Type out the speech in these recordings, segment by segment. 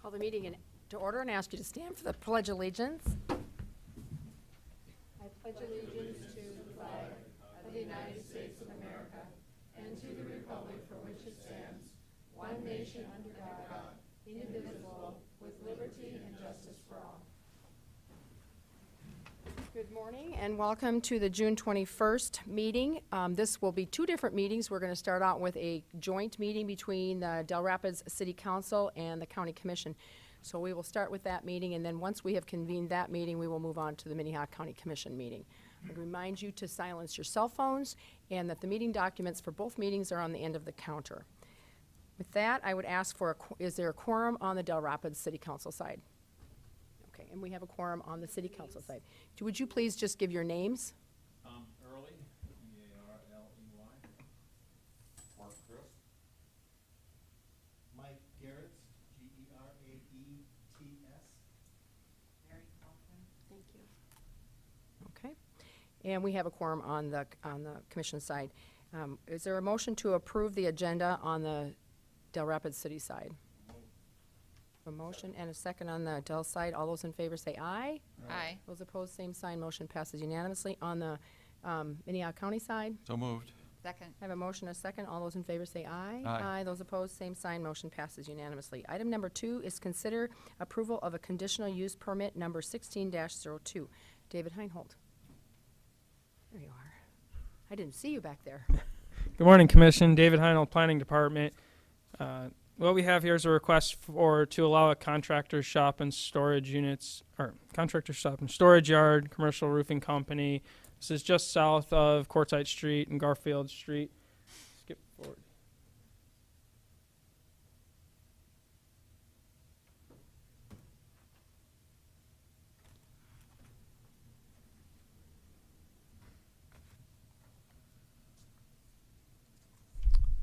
Call the meeting to order and ask you to stand for the Pledge of Allegiance. I pledge allegiance to the flag of the United States of America and to the republic for which it stands, one nation under God, indivisible, with liberty and justice for all. Good morning and welcome to the June 21st meeting. This will be two different meetings. We're going to start out with a joint meeting between the Del Rapids City Council and the County Commission. So we will start with that meeting, and then once we have convened that meeting, we will move on to the Minnehaha County Commission meeting. I remind you to silence your cell phones and that the meeting documents for both meetings are on the end of the counter. With that, I would ask for, is there a quorum on the Del Rapids City Council side? Okay, and we have a quorum on the City Council side. Would you please just give your names? Early, E-A-R-L-E-Y. Mark Chris. Mike Garrett, G-E-R-A-E-T-S. Mary Kaufman. Thank you. Okay, and we have a quorum on the commission side. Is there a motion to approve the agenda on the Del Rapids City side? A motion and a second on the Del side. All those in favor say aye. Aye. Those opposed, same sign. Motion passes unanimously. On the Minnehaha County side, So moved. Second. I have a motion and a second. All those in favor say aye. Aye. Those opposed, same sign. Motion passes unanimously. Item number 2 is consider approval of a conditional use permit number 16-02. David Heinhold. There you are. I didn't see you back there. Good morning, Commission. David Heinold, Planning Department. What we have here is a request to allow a contractor shop and storage units, or contractor shop and storage yard, commercial roofing company. This is just south of Quartzsite Street and Garfield Street. Skip forward.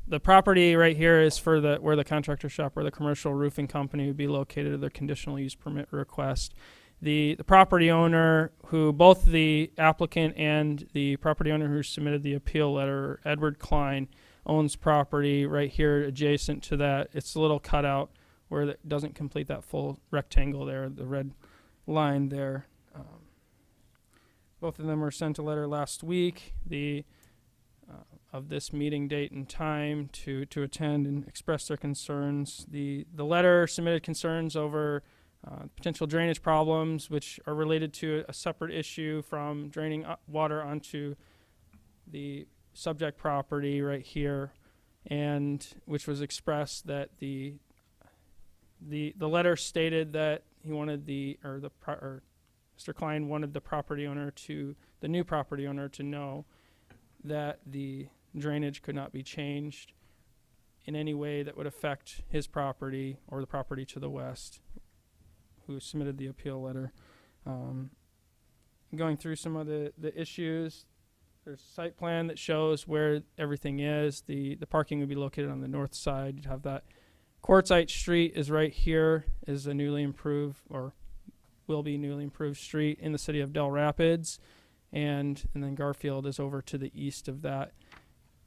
The property right here is for where the contractor shop or the commercial roofing company would be located at their conditional use permit request. The property owner, who both the applicant and the property owner who submitted the appeal letter, Edward Klein, owns property right here adjacent to that. It's a little cutout where it doesn't complete that full rectangle there, the red line there. Both of them were sent a letter last week. Of this meeting date and time to attend and express their concerns. The letter submitted concerns over potential drainage problems, which are related to a separate issue from draining water onto the subject property right here, and which was expressed that the letter stated that he wanted Mr. Klein wanted the new property owner to know that the drainage could not be changed in any way that would affect his property or the property to the west, who submitted the appeal letter. Going through some of the issues, there's a site plan that shows where everything is. The parking would be located on the north side. You'd have that. Quartzsite Street is right here, is a newly improved, or will be newly improved street in the city of Del Rapids. And then Garfield is over to the east of that.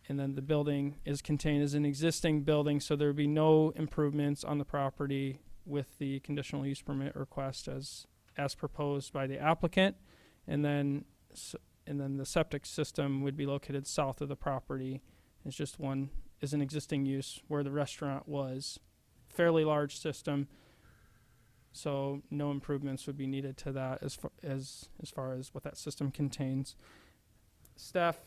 And then the building is contained as an existing building, so there would be no improvements on the property with the conditional use permit request as proposed by the applicant. And then the septic system would be located south of the property. It's just an existing use where the restaurant was. Fairly large system, so no improvements would be needed to that as far as what that system contains. Staff,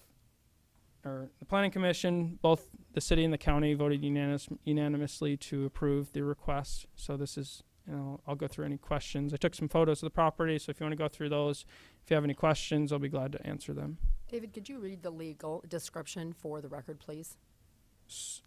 or the Planning Commission, both the city and the county voted unanimously to approve the request. So this is, I'll go through any questions. I took some photos of the property, so if you want to go through those, if you have any questions, I'll be glad to answer them. David, could you read the legal description for the record, please?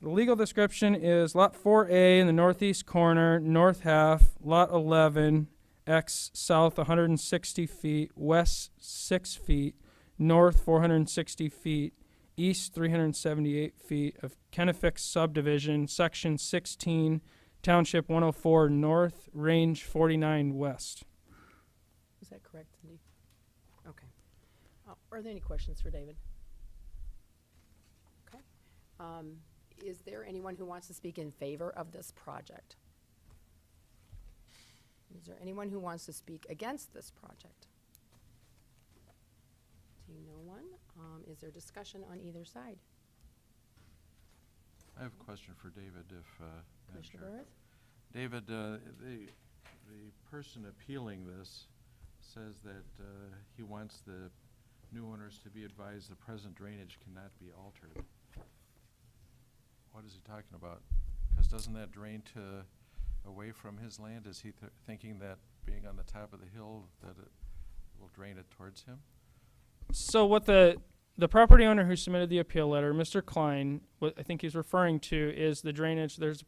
The legal description is Lot 4A in the northeast corner, north half, Lot 11, X south 160 feet, west 6 feet, north 460 feet, east 378 feet of Kennefic subdivision, section 16, township 104 north, range 49 west. Is that correct, Cindy? Okay. Are there any questions for David? Okay. Is there anyone who wants to speak in favor of this project? Is there anyone who wants to speak against this project? Seeing no one, is there discussion on either side? I have a question for David, if, Madam Commissioner Chair. Barth? David, the person appealing this says that he wants the new owners to be advised the present drainage cannot be altered. What is he talking about? Because doesn't that drain away from his land? Is he thinking that being on the top of the hill, that it will drain it towards him? So what the property owner who submitted the appeal letter, Mr. Klein, what I think he's referring to is the drainage. There's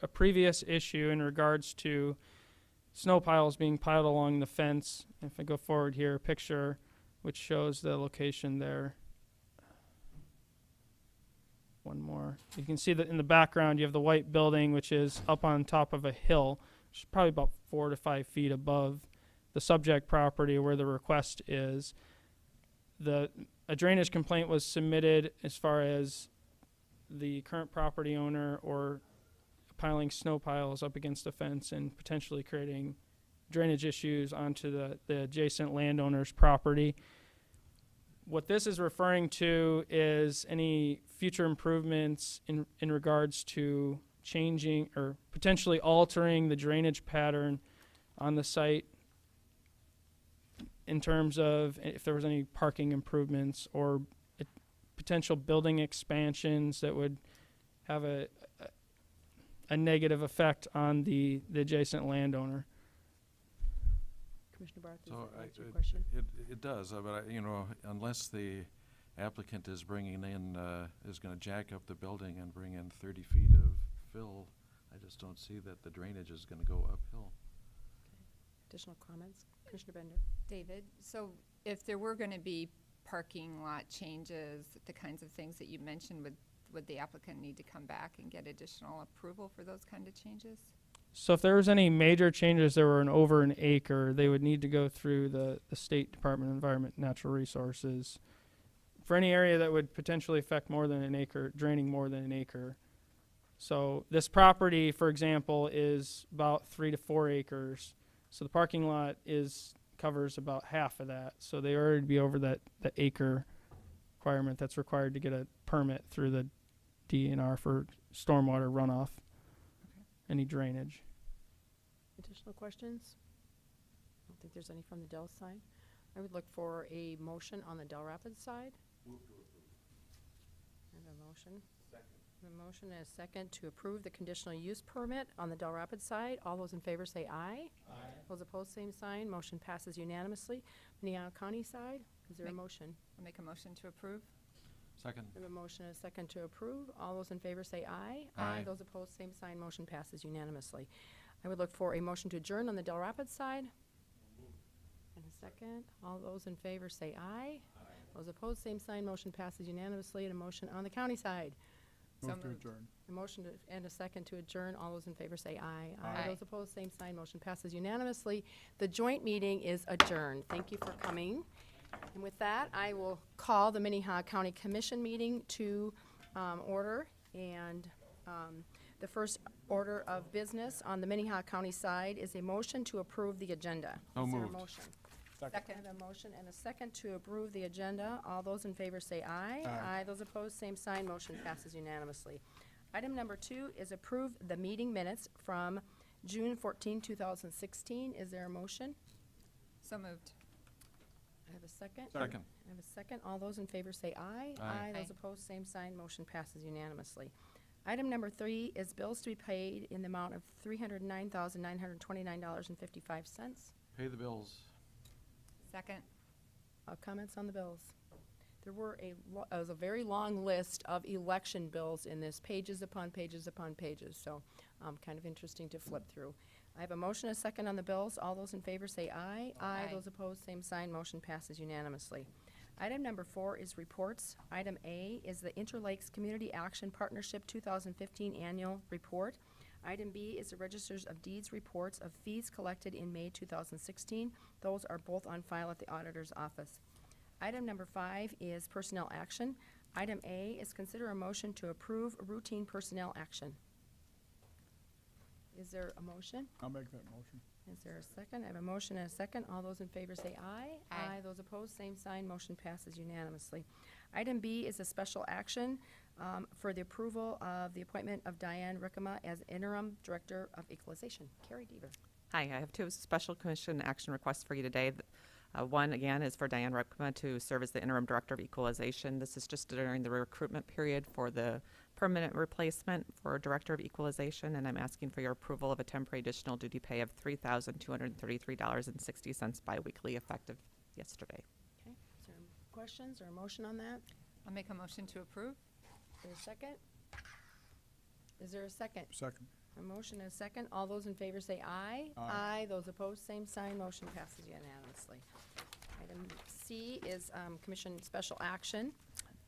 a previous issue in regards to snow piles being piled along the fence. If I go forward here, a picture which shows the location there. One more. You can see that in the background you have the white building, which is up on top of a hill, which is probably about 4 to 5 feet above the subject property where the request is. A drainage complaint was submitted as far as the current property owner or piling snow piles up against a fence and potentially creating drainage issues onto the adjacent landowner's property. What this is referring to is any future improvements in regards to changing or potentially altering the drainage pattern on the site in terms of if there was any parking improvements or potential building expansions that would have a negative effect on the adjacent landowner. Commissioner Barth, does So that answer your question? It does, but unless the applicant is bringing in, is going to jack up the building and bring in 30 feet of fill, I just don't see that the drainage is going to go uphill. Additional comments? Commissioner Bender? David, so if there were going to be parking lot changes, the kinds of things that you mentioned, would the applicant need to come back and get additional approval for those kind of changes? So if there was any major changes that were over an acre, they would need to go through the State Department of Environment and Natural Resources. For any area that would potentially affect more than an acre, draining more than an acre. So this property, for example, is about 3 to 4 acres. So the parking lot covers about half of that. So they already be over the acre requirement that's required to get a permit through the DNR for stormwater runoff, any drainage. Additional questions? I don't think there's any from the Dell side. I would look for a motion on the Del Rapids side. Move to approve. I have a motion. Second. A motion and a second to approve the conditional use permit on the Del Rapids side. All those in favor say aye. Aye. Those opposed, same sign. Motion passes unanimously. Minnehaha County side, is there a Make- motion? I'll make a motion to approve. Second. We have a motion and a second to approve. All those in favor say aye. Aye. Those opposed, same sign. Motion passes unanimously. I would look for a motion to adjourn on the Del Rapids side. And a second. All those in favor say aye. Those opposed, same sign. Motion passes unanimously. And a motion on the county side. So Move to moved. adjourn. A motion and a second to adjourn. All those in favor say aye. Aye. Those opposed, same sign. Motion passes unanimously. The joint meeting is adjourned. Thank you for coming. And with that, I will call the Minnehaha County Commission meeting to order. And the first order of business on the Minnehaha County side is a motion to approve the agenda. So Is there a moved. motion? Second. I have a motion and a second to approve the agenda. All those in favor say aye. Aye. Those opposed, same sign. Motion passes unanimously. Item number 2 is approve the meeting minutes from June 14, 2016. Is there a motion? So moved. I have a second. Second. I have a second. All those in favor say aye. Aye. Those Aye. opposed, same sign. Motion passes unanimously. Item number 3 is bills to be paid in the amount of $309,929.55. Pay the bills. Second. Comments on the bills? There was a very long list of election bills in this, pages upon pages upon pages, so kind of interesting to flip through. I have a motion, a second on the bills. All those in favor say aye. Aye. Those opposed, same sign. Motion passes unanimously. Item number 4 is reports. Item A is the Interlakes Community Action Partnership 2015 Annual Report. Item B is the Registers of Deeds reports of fees collected in May 2016. Those are both on file at the auditor's office. Item number 5 is personnel action. Item A is consider a motion to approve routine personnel action. Is there a motion? I'll make that motion. Is there a second? I have a motion and a second. All those in favor say aye. Aye. Those opposed, same sign. Motion passes unanimously. Item B is a special action for the approval of the appointment of Diane Rickema as interim director of equalization. Carrie Deaver. Hi, I have two special commission action requests for you today. One, again, is for Diane Repkema to serve as the interim director of equalization. This is just during the recruitment period for the permanent replacement for director of equalization, and I'm asking for your approval of a temporary additional duty pay of $3,233.60 biweekly effective yesterday. Okay. Is there questions or a motion on that? I'll make a motion to approve. Is there a second? Is there a second? Second. A motion and a second. All those in favor say aye. Aye. Those opposed, same sign. Motion passes unanimously. Item C is commission special action.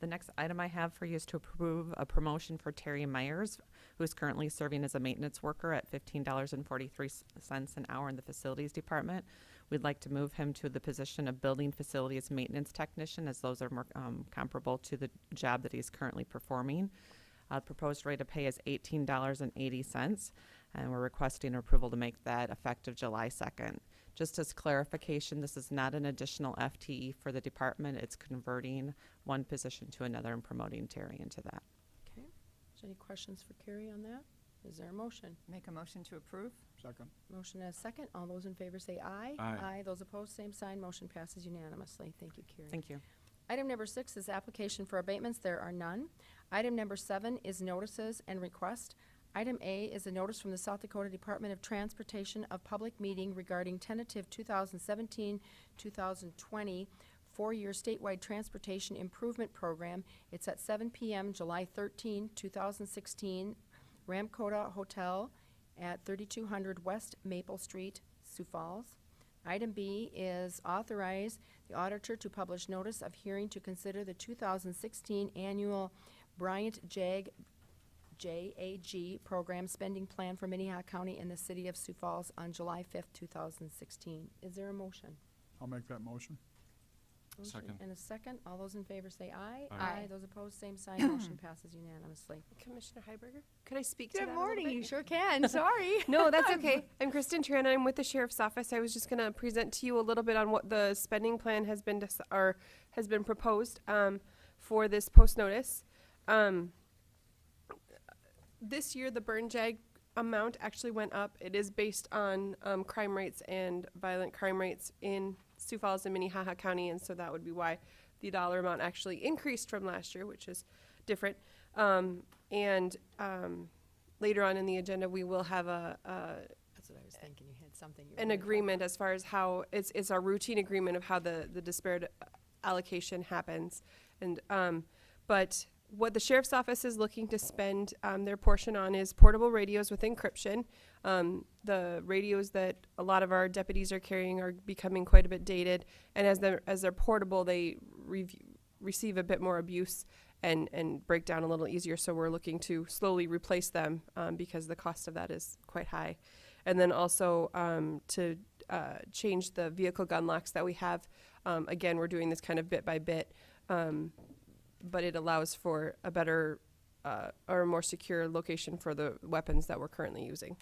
The next item I have for you is to approve a promotion for Terry Myers, who is currently serving as a maintenance worker at $15.43 an hour in the facilities department. We'd like to move him to the position of building facilities maintenance technician, as those are more comparable to the job that he's currently performing. Proposed rate of pay is $18.80, and we're requesting approval to make that effective July 2nd. Just as clarification, this is not an additional FTE for the department. It's converting one position to another and promoting Terry into that. Okay. Is there any questions for Carrie on that? Is there a motion? Make a motion to approve. Second. Motion and a second. All those in favor say aye. Aye. Those opposed, same sign. Motion passes unanimously. Thank you, Carrie. Thank you. Item number 6 is application for abatements. There are none. Item number 7 is notices and request. Item A is a notice from the South Dakota Department of Transportation of public meeting regarding tentative 2017-2020 four-year statewide transportation improvement program. It's at 7 p.m. July 13, 2016, Ramkota Hotel at 3200 West Maple Street, Sioux Falls. Item B is authorize the auditor to publish notice of hearing to consider the 2016 annual Bryant JAG program spending plan for Minnehaha County and the city of Sioux Falls on July 5th, 2016. Is there a motion? I'll make that motion. Motion Second. and a second. All those in favor say aye. Aye. Those opposed, same sign. Motion passes unanimously. Commissioner Heiberger, could I speak to Good that a little morning. bit? You sure can. Sorry. No, that's okay. I'm Kristen Tran. I'm with the Sheriff's Office. I was just going to present to you a little bit on what the spending plan has been has been proposed for this post notice. This year, the burn jag amount actually went up. It is based on crime rates and violent crime rates in Sioux Falls and Minnehaha County, and so that would be why the dollar amount actually increased from last year, which is different. Later on in the agenda, we will have That's what I was thinking. You had something. You were an gonna agreement as far as how it's our routine agreement of how the disparate allocation happens. And but what the sheriff's office is looking to spend their portion on is portable radios with encryption. The radios that a lot of our deputies are carrying are becoming quite a bit dated, and as they're portable, they receive a bit more abuse and break down a little easier. So we're looking to slowly replace them because the cost of that is quite high. And then also to change the vehicle gun locks that we have. Again, we're doing this kind of bit by bit, but it allows for a better or a more secure location for the weapons that we're currently using.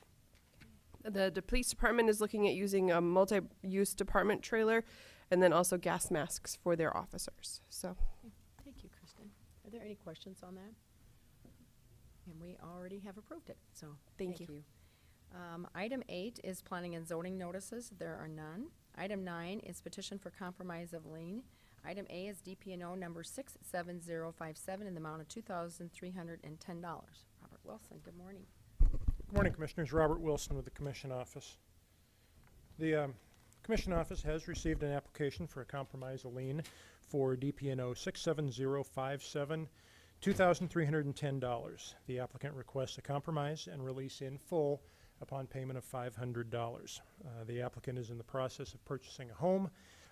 The police department is looking at using a multi-use department trailer and then also gas masks for their officers. So. Thank you, Kristen. Are there any questions on that? And we already have approved it, so Thank thank you. Item 8 is planning and zoning notices. There are none. Item 9 is petition for compromise of lien. Item A is DP&O number 67057 in the amount of $2,310. Robert Wilson, good morning. Good morning, Commissioners. Robert Wilson with the Commission Office. The Commission Office has received an application for a compromise of lien for DP&O 67057, $2,310. The applicant requests a compromise and release in full upon payment of $500. The applicant is in the process of purchasing a home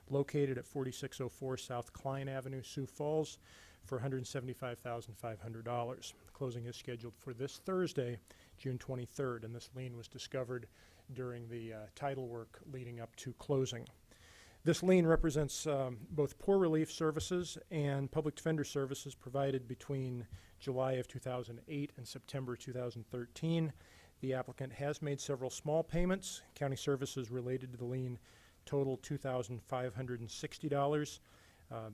located at 4604 South Klein Avenue, Sioux Falls, for $175,500. Closing is scheduled for this Thursday, June 23rd, and this lien was discovered during the title work leading up to closing. This lien represents both poor relief services and public defender services provided between July of 2008 and September 2013. The applicant has made several small payments. County services related to the lien total $2,560.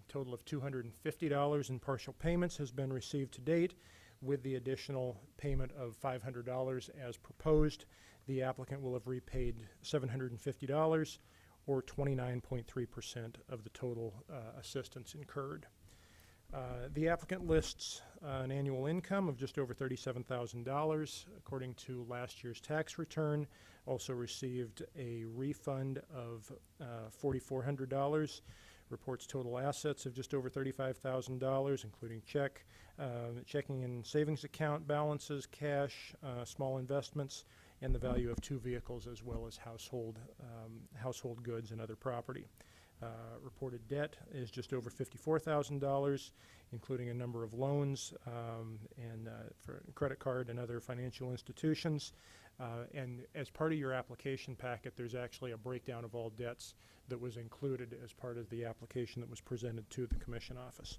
Total of $250 in partial payments has been received to date, with the additional payment of $500 as proposed. The applicant will have repaid $750, or 29.3% of the total assistance incurred. The applicant lists an annual income of just over $37,000 according to last year's tax return. Also received a refund of $4,400. Reports total assets of just over $35,000, including checking and savings account balances, cash, small investments, and the value of 2 vehicles, as well as household goods and other property. Reported debt is just over $54,000, including a number of loans and for credit card and other financial institutions. And as part of your application packet, there's actually a breakdown of all debts that was included as part of the application that was presented to the Commission office.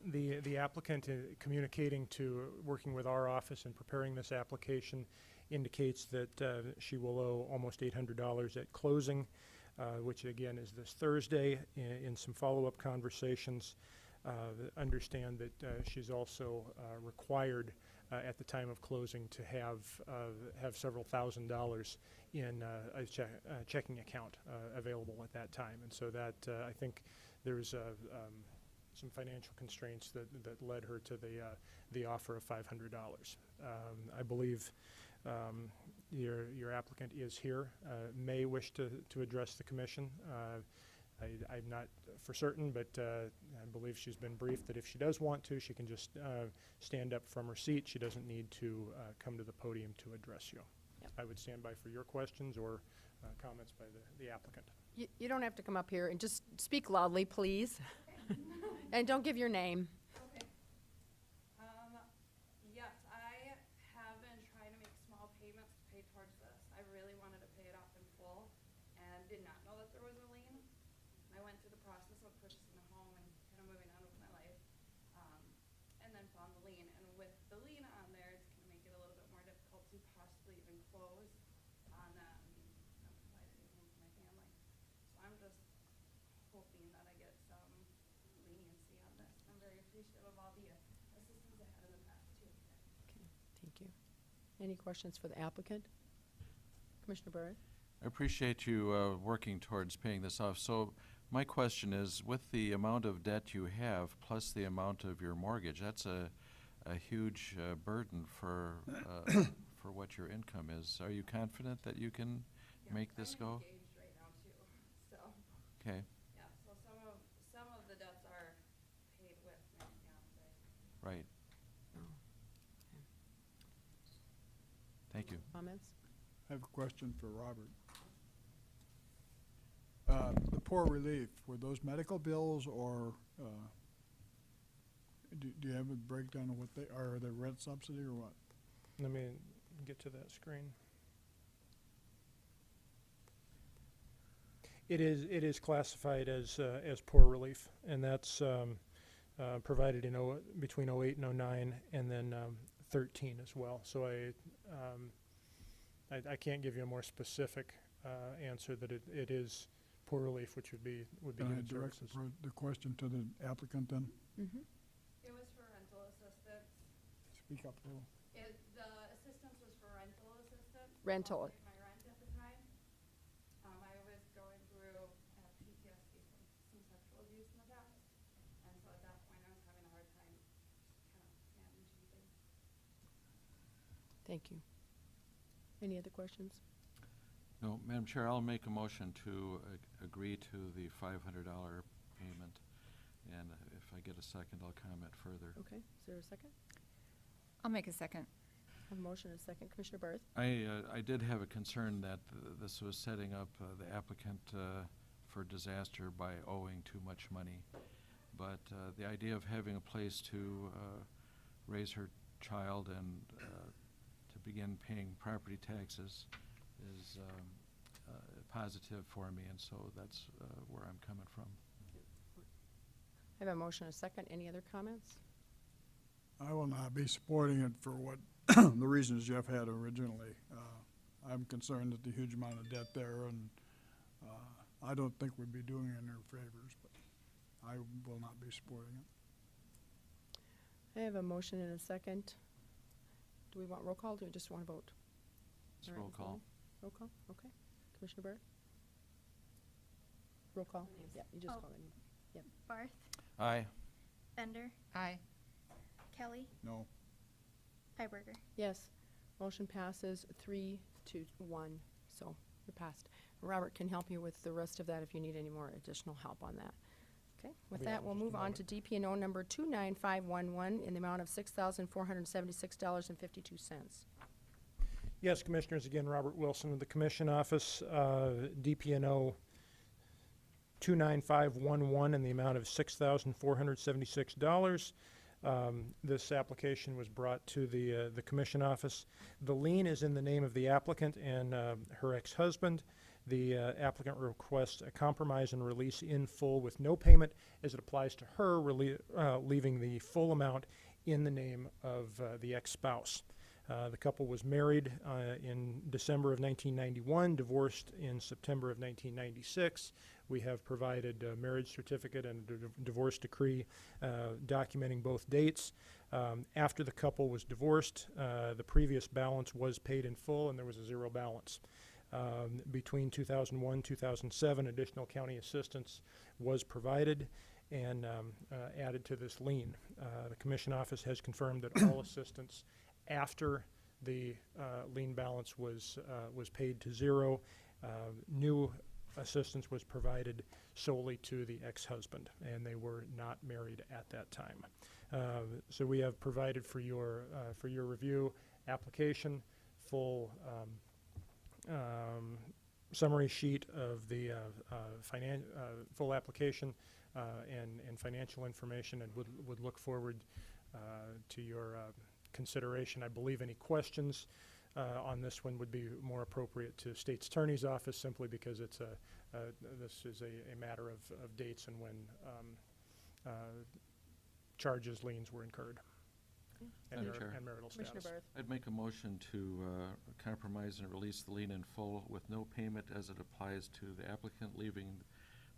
The applicant communicating to, working with our office and preparing this application, indicates that she will owe almost $800 at closing, which again is this Thursday. In some follow-up conversations, understand that she's also required at the time of closing to have several $1,000s in a checking account available at that time. And so that I think there's some financial constraints that led her to the offer of $500. I believe your applicant is here, may wish to address the commission. I'm not for certain, but I believe she's been briefed that if she does want to, she can just stand up from her seat. She doesn't need to come to the podium to address you. Yep. I would stand by for your questions or comments by the applicant. You don't have to come up here, and just speak loudly, please. And don't give your name. Okay. Yes, I have been trying to make small payments to pay towards this. I really wanted to pay it off in full and did not know that there was a lien. I went through the process of purchasing a home and kind of moving on with my life, and then found the lien. And with the lien on there, it's going to make it a little bit more difficult to possibly even close on providing anything for my family. So I'm just hoping that I get some leniency on this. I'm very appreciative of all the assistance I had in the past too. Thank you. Any questions for the applicant? Commissioner Barrett? I appreciate you working towards paying this off. So my question is, with the amount of debt you have plus the amount of your mortgage, that's a huge burden for what your income is. Are you confident that you can make this go? I'm engaged right now too, so Okay, yeah. So some of the debts are paid with my fiance. right. Thank you. Comments? I have a question for Robert. The poor relief, were those medical bills or, do you have a breakdown of what they are the rent subsidy or what? Let me get to that screen. It is classified as poor relief, and that's provided in between 08 and 09, and then 13 as well. So I can't give you a more specific answer that it is poor relief, which would be Can I human direct services. the question to the applicant then? Mm-hmm. It was for rental assistance. Speak up a little. The assistance was for rental assistance. Rental. To pay my rent at the time. I was going through PTSD from some sexual abuse in the past. And so at that point, I was having a hard time kind of managing things. Thank you. Any other questions? No, Madam Chair, I'll make a motion to agree to the $500 payment. And if I get a second, I'll comment further. Okay, is there a second? I'll make a second. I have a motion and a second. Commissioner Barth? I did have a concern that this was setting up the applicant for disaster by owing too much money. But the idea of having a place to raise her child and to begin paying property taxes is positive for me, and so that's where I'm coming from. I have a motion and a second. Any other comments? I will not be supporting it for what the reasons Jeff had originally. I'm concerned at the huge amount of debt there, and I don't think we'd be doing it in their favors, but I will not be supporting it. I have a motion and a second. Do we want roll call, or do we just want to vote? It's All right, roll Ms. call. Mullin? Roll call, okay. Commissioner Barrett? Roll call? Yeah, you just Oh. call it. Barth, Aye. Bender, Aye. Kelly, No. Hiberger. Yes, motion passes 3-1, so you're passed. Robert can help you with the rest of that if you need any more additional help on that. Okay, with Be that, on we'll just a move on to moment. DP&O number 29511 in the amount of $6,476.52. Yes, Commissioners, again, Robert Wilson with the Commission Office, DPNO 29511 in the amount of $6,476. This application was brought to the Commission Office. The lien is in the name of the applicant and her ex-husband. The applicant requests a compromise and release in full with no payment as it applies to her, leaving the full amount in the name of the ex-spouse. The couple was married in December of 1991, divorced in September of 1996. We have provided a marriage certificate and a divorce decree documenting both dates. After the couple was divorced, the previous balance was paid in full and there was a zero balance. Between 2001, 2007, additional county assistance was provided and added to this lien. The Commission Office has confirmed that all assistance after the lien balance was paid to zero. New assistance was provided solely to the ex-husband, and they were not married at that time. So we have provided for your review application, full summary sheet of the full application and financial information, and would look forward to your consideration. I believe any questions on this one would be more appropriate to State's Attorney's Office, simply because it's this is a matter of dates and when charges, liens were incurred, and Madam Chair. marital Commissioner status. Barth? I'd make a motion to compromise and release the lien in full with no payment as it applies to the applicant, leaving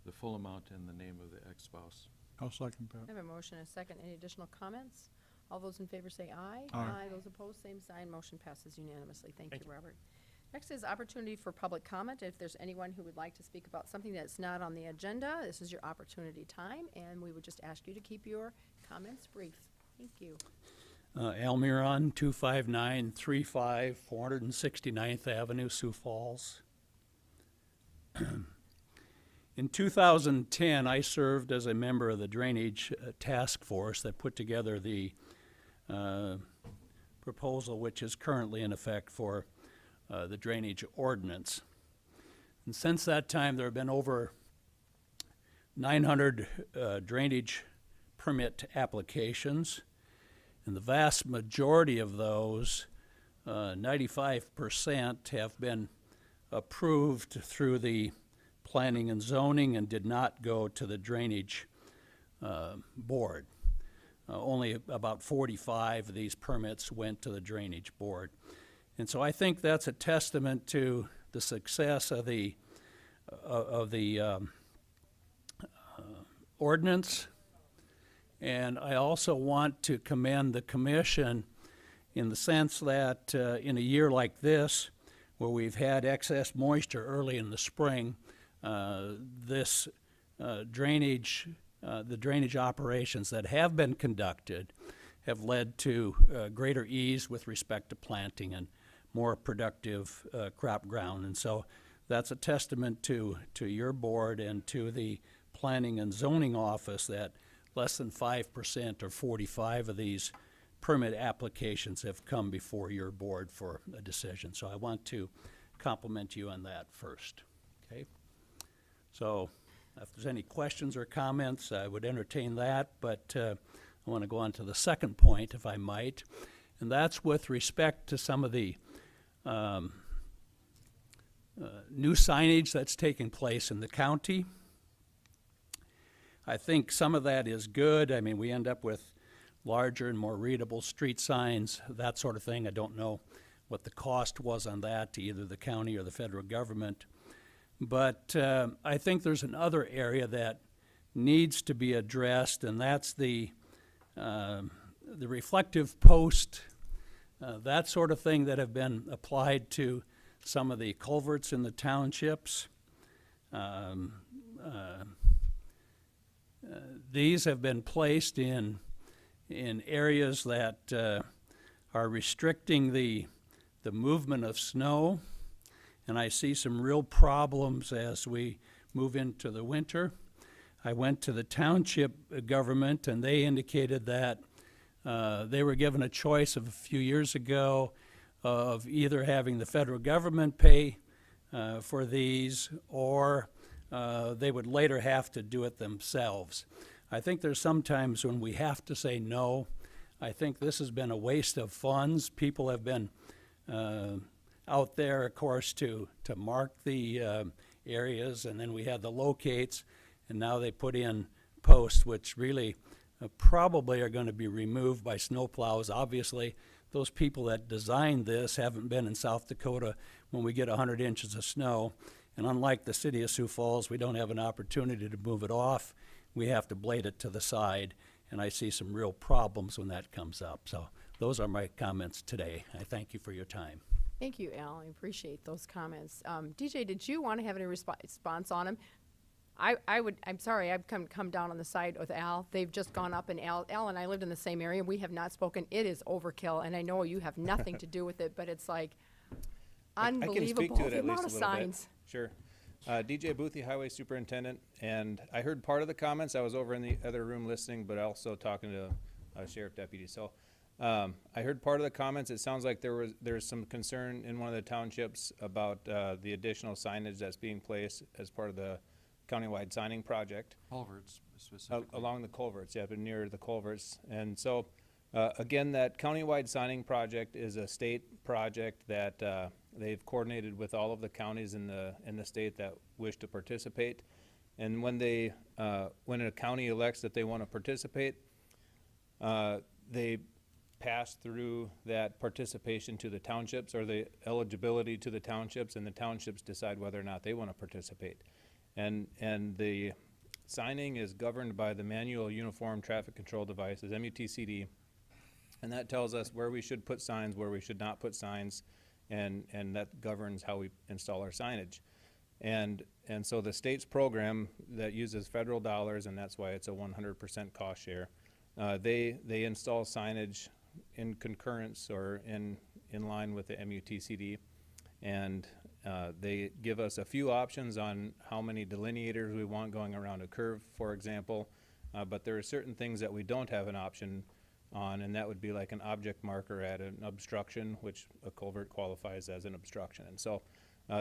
the full amount in the name of the ex-spouse. I'll second I that. have a motion and a second. Any additional comments? All those in favor say aye. Aye. Those opposed, same sign. Motion passes unanimously. Thank Thank you, Robert. Next is opportunity for public comment. If there's anyone who would like to speak about something that's not on the agenda, this is your opportunity time, and we would just ask you to keep your comments brief. Thank you. Almiron, 25935 469th Avenue, Sioux Falls. In 2010, I served as a member of the Drainage Task Force that put together the proposal which is currently in effect for the drainage ordinance. And since that time, there have been over 900 drainage permit applications. And the vast majority of those, 95%, have been approved through the planning and zoning and did not go to the drainage board. Only about 45 of these permits went to the drainage board. And so I think that's a testament to the success of the ordinance. And I also want to commend the commission in the sense that in a year like this, where we've had excess moisture early in the spring, the drainage operations that have been conducted have led to greater ease with respect to planting and more productive crop ground. And so that's a testament to your board and to the Planning and Zoning Office that less than 5% or 45 of these permit applications have come before your board for a decision. So I want to compliment you on that first, okay? So if there's any questions or comments, I would entertain that, but I want to go on to the second point, if I might, and that's with respect to some of the new signage that's taking place in the county. I think some of that is good. I mean, we end up with larger and more readable street signs, that sort of thing. I don't know what the cost was on that to either the county or the federal government. But I think there's another area that needs to be addressed, and that's the reflective post, that sort of thing that have been applied to some of the culverts in the townships. These have been placed in areas that are restricting the movement of snow, and I see some real problems as we move into the winter. I went to the township government, and they indicated that they were given a choice of a few years ago of either having the federal government pay for these, or they would later have to do it themselves. I think there's sometimes when we have to say no. I think this has been a waste of funds. People have been out there, of course, to mark the areas, and then we had the locates, and now they put in posts, which really probably are going to be removed by snowplows. Obviously, those people that designed this haven't been in South Dakota when we get 100 inches of snow. And unlike the city of Sioux Falls, we don't have an opportunity to move it off. We have to blade it to the side, and I see some real problems when that comes up. So those are my comments today. I thank you for your time. Thank you, Al. I appreciate those comments. DJ, did you want to have any response on them? I'm sorry, I've come down on the side with Al. They've just gone up, and Al and I lived in the same area. We have not spoken. It is overkill, and I know you have nothing to do with it, but it's like unbelievable. I can speak to it the at amount least of a little signs. bit. Sure. DJ Boothie, Highway Superintendent, and I heard part of the comments. I was over in the other room listening, but also talking to Sheriff Deputy. So I heard part of the comments. It sounds like there's some concern in one of the townships about the additional signage that's being placed as part of the countywide signing project. Culverts specifically. Along the culverts, yeah, but near the culverts. And so, again, that countywide signing project is a state project that they've coordinated with all of the counties in the state that wish to participate. And when when a county elects that they want to participate, they pass through that participation to the townships, or the eligibility to the townships, and the townships decide whether or not they want to participate. And the signing is governed by the Manual Uniform Traffic Control Devices, MUTCD, and that tells us where we should put signs, where we should not put signs, and that governs how we install our signage. And so the state's program that uses federal dollars, and that's why it's a 100% cost share, they install signage in concurrence or in line with the MUTCD, and they give us a few options on how many delineators we want going around a curve, for example, but there are certain things that we don't have an option on, and that would be like an object marker at an obstruction, which a culvert qualifies as an obstruction. And so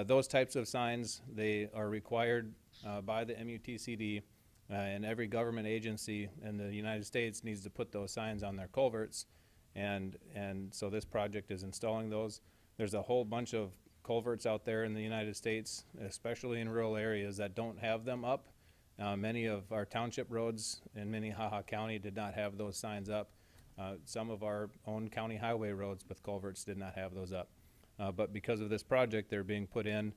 those types of signs, they are required by the MUTCD, and every government agency in the United States needs to put those signs on their culverts, and so this project is installing those. There's a whole bunch of culverts out there in the United States, especially in rural areas, that don't have them up. Many of our township roads in Minnehaha County did not have those signs up. Some of our own county highway roads with culverts did not have those up. But because of this project, they're being put in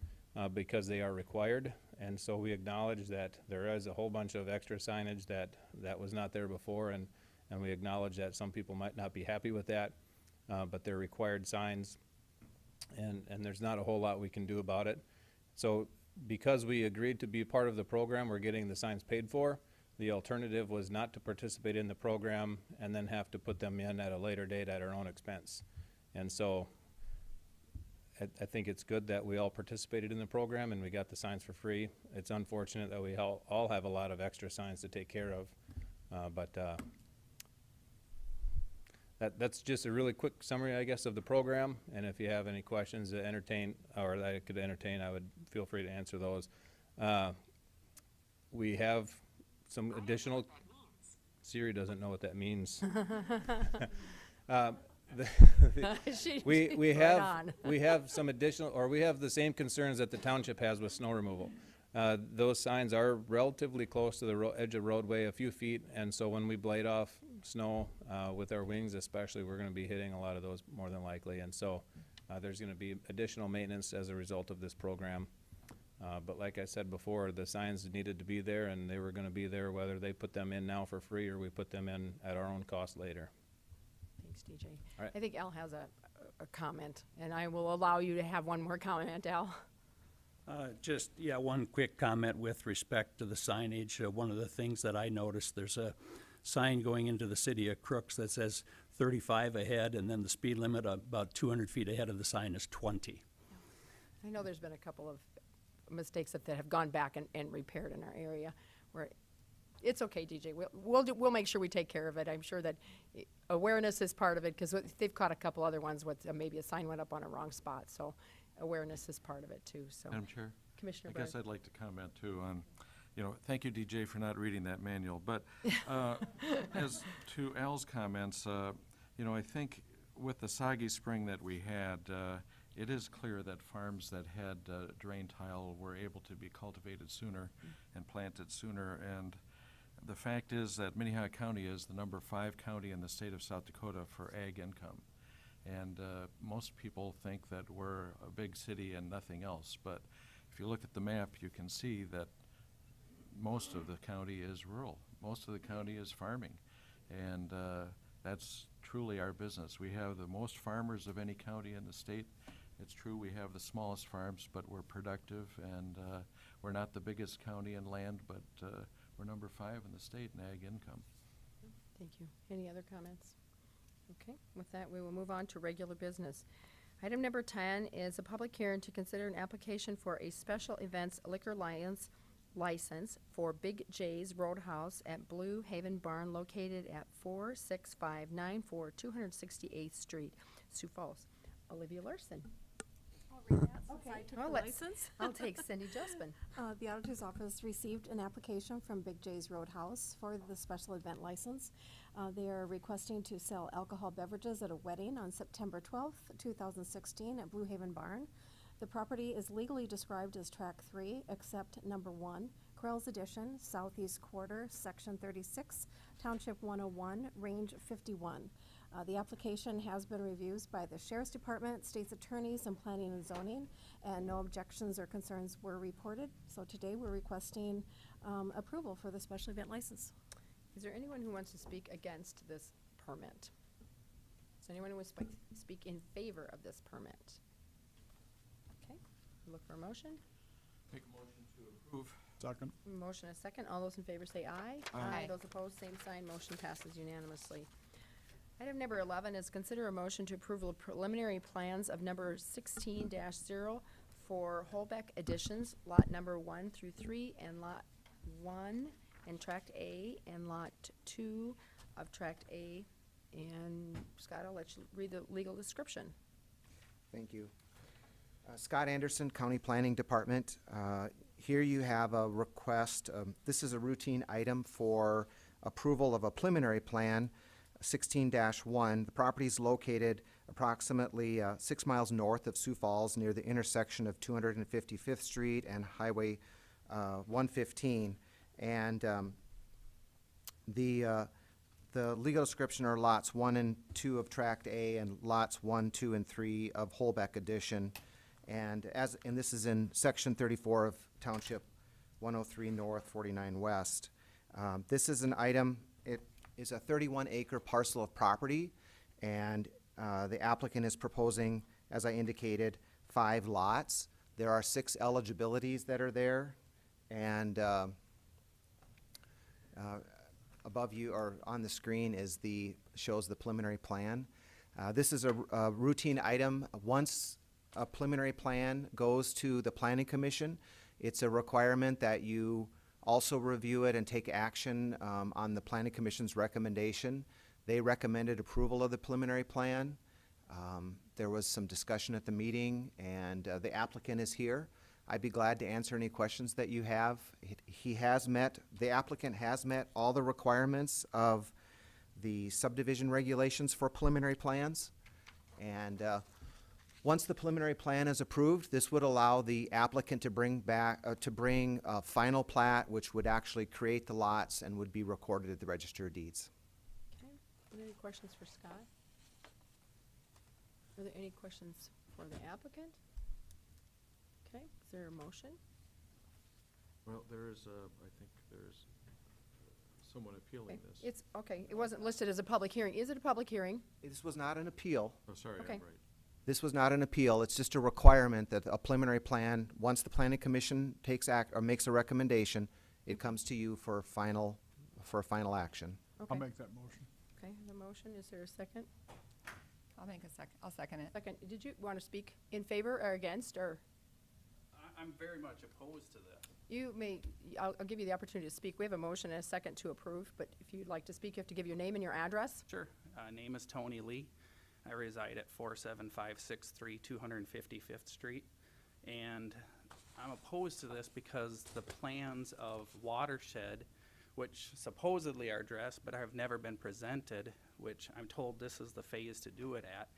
because they are required. And so we acknowledge that there is a whole bunch of extra signage that was not there before, and we acknowledge that some people might not be happy with that, but they're required signs, and there's not a whole lot we can do about it. So because we agreed to be part of the program, we're getting the signs paid for. The alternative was not to participate in the program and then have to put them in at a later date at our own expense. And so I think it's good that we all participated in the program and we got the signs for free. It's unfortunate that we all have a lot of extra signs to take care of, but that's just a really quick summary, I guess, of the program. And if you have any questions that I could entertain, I would feel free to answer those. We have some additional. Siri doesn't know what that means. We have some additional, or we have the same concerns that the township has with snow removal. Those signs are relatively close to the edge of roadway, a few feet, and so when we blade off snow, with our wings especially, we're gonna be hitting a lot of those more than likely. And so, there's gonna be additional maintenance as a result of this program. But like I said before, the signs needed to be there, and they were gonna be there whether they put them in now for free or we put them in at our own cost later. Thanks, DJ. All right. I think Al has a comment, and I will allow you to have one more comment, Al. Just, yeah, one quick comment with respect to the signage. One of the things that I noticed, there's a sign going into the city of Crooks that says 35 ahead, and then the speed limit about 200 feet ahead of the sign is 20. I know there's been a couple of mistakes that have gone back and repaired in our area, where it's okay, DJ. We'll make sure we take care of it. I'm sure that awareness is part of it, because they've caught a couple other ones with maybe a sign went up on a wrong spot. So awareness is part of it too. So Madam Chair? Commissioner I guess Byrd. I'd like to comment too on, thank you, DJ, for not reading that manual. But as to Al's comments, I think with the soggy spring that we had, it is clear that farms that had drain tile were able to be cultivated sooner and planted sooner. And the fact is that Minnehaha County is the number 5 county in the state of South Dakota for ag income. And most people think that we're a big city and nothing else. But if you look at the map, you can see that most of the county is rural. Most of the county is farming. And that's truly our business. We have the most farmers of any county in the state. It's true we have the smallest farms, but we're productive, and we're not the biggest county in land, but we're number 5 in the state in ag income. Thank you. Any other comments? Okay, with that, we will move on to regular business. Item number 10 is a public hearing to consider an application for a special events liquor license for Big J's Roadhouse at Blue Haven Barn located at 46594 268th Street, Sioux Falls. Olivia Larson. I'll read that since I took Well, the let's- license. I'll take Cindy Justman. The auditor's office received an application from Big J's Roadhouse for the special event license. They are requesting to sell alcohol beverages at a wedding on September 12th, 2016 at Blue Haven Barn. The property is legally described as Track 3, except number 1, Krell's Edition, Southeast Quarter, Section 36, Township 101, Range 51. The application has been reviewed by the Sheriff's Department, State's Attorneys, and Planning and Zoning, and no objections or concerns were reported. So today we're requesting approval for the special event license. Is there anyone who wants to speak against this permit? Is anyone who would speak in favor of this permit? Okay, look for a motion. Make a motion to approve. Second. Motion a second. All those in favor say aye. Aye. Those opposed, same sign. Motion passes unanimously. Item number 11 is consider a motion to approve the preliminary plans of number 16-0 for Holbeck Additions, lot number 1 through 3, and lot 1 and tract A, and lot 2 of tract A. And Scott, I'll let you read the legal description. Thank you. Scott Anderson, County Planning Department. Here you have a request. This is a routine item for approval of a preliminary plan, 16-1. The property is located approximately 6 miles north of Sioux Falls near the intersection of 255th Street and Highway 115. And the legal description are lots 1 and 2 of Tract A and lots 1, 2, and 3 of Holbeck Addition. And this is in Section 34 of Township 103 North, 49 West. This is an item, it is a 31-acre parcel of property, and the applicant is proposing, as I indicated, 5 lots. There are 6 eligibilities that are there, and above you or on the screen shows the preliminary plan. This is a routine item. Once a preliminary plan goes to the Planning Commission, it's a requirement that you also review it and take action on the Planning Commission's recommendation. They recommended approval of the preliminary plan. There was some discussion at the meeting, and the applicant is here. I'd be glad to answer any questions that you have. The applicant has met all the requirements of the subdivision regulations for preliminary plans. And once the preliminary plan is approved, this would allow the applicant to bring a final plat, which would actually create the lots and would be recorded at the Register of Deeds. Okay, Are there any questions for Scott? Are there any questions for the applicant? Okay, is there a motion? Well, there's, I think there's someone appealing Okay, this. it's, okay, it wasn't listed as a public hearing. Is it a public hearing? This was not an appeal. Oh, sorry, I'm Okay. right. This was not an appeal. It's just a requirement that a preliminary plan, once the planning commission takes act, or makes a recommendation, it comes to you for final action. I'll Okay, make that motion. okay, the motion, is there a second? I'll second it. Second, did you want to speak in favor or against, or? I'm very much opposed to this. You may, I'll give you the opportunity to speak. We have a motion and a second to approve, but if you'd like to speak, you have to give your name and your address. Sure. Name is Tony Lee. I reside at 47563 255th Street. And I'm opposed to this because the plans of Watershed, which supposedly are addressed but have never been presented, which I'm told this is the phase to do it at,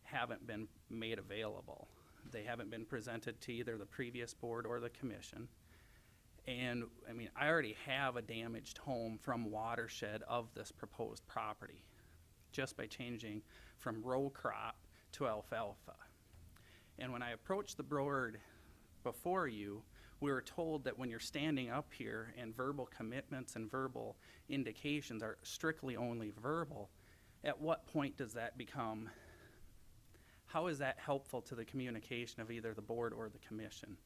haven't been made available. They haven't been presented to either the previous board or the commission. And, I mean, I already have a damaged home from Watershed of this proposed property, just by changing from row crop to alfalfa. And when I approached the board before you, we were told that when you're standing up here and verbal commitments and verbal indications are strictly only verbal, at what point does that become, how is that helpful to the communication of either the board or the commission?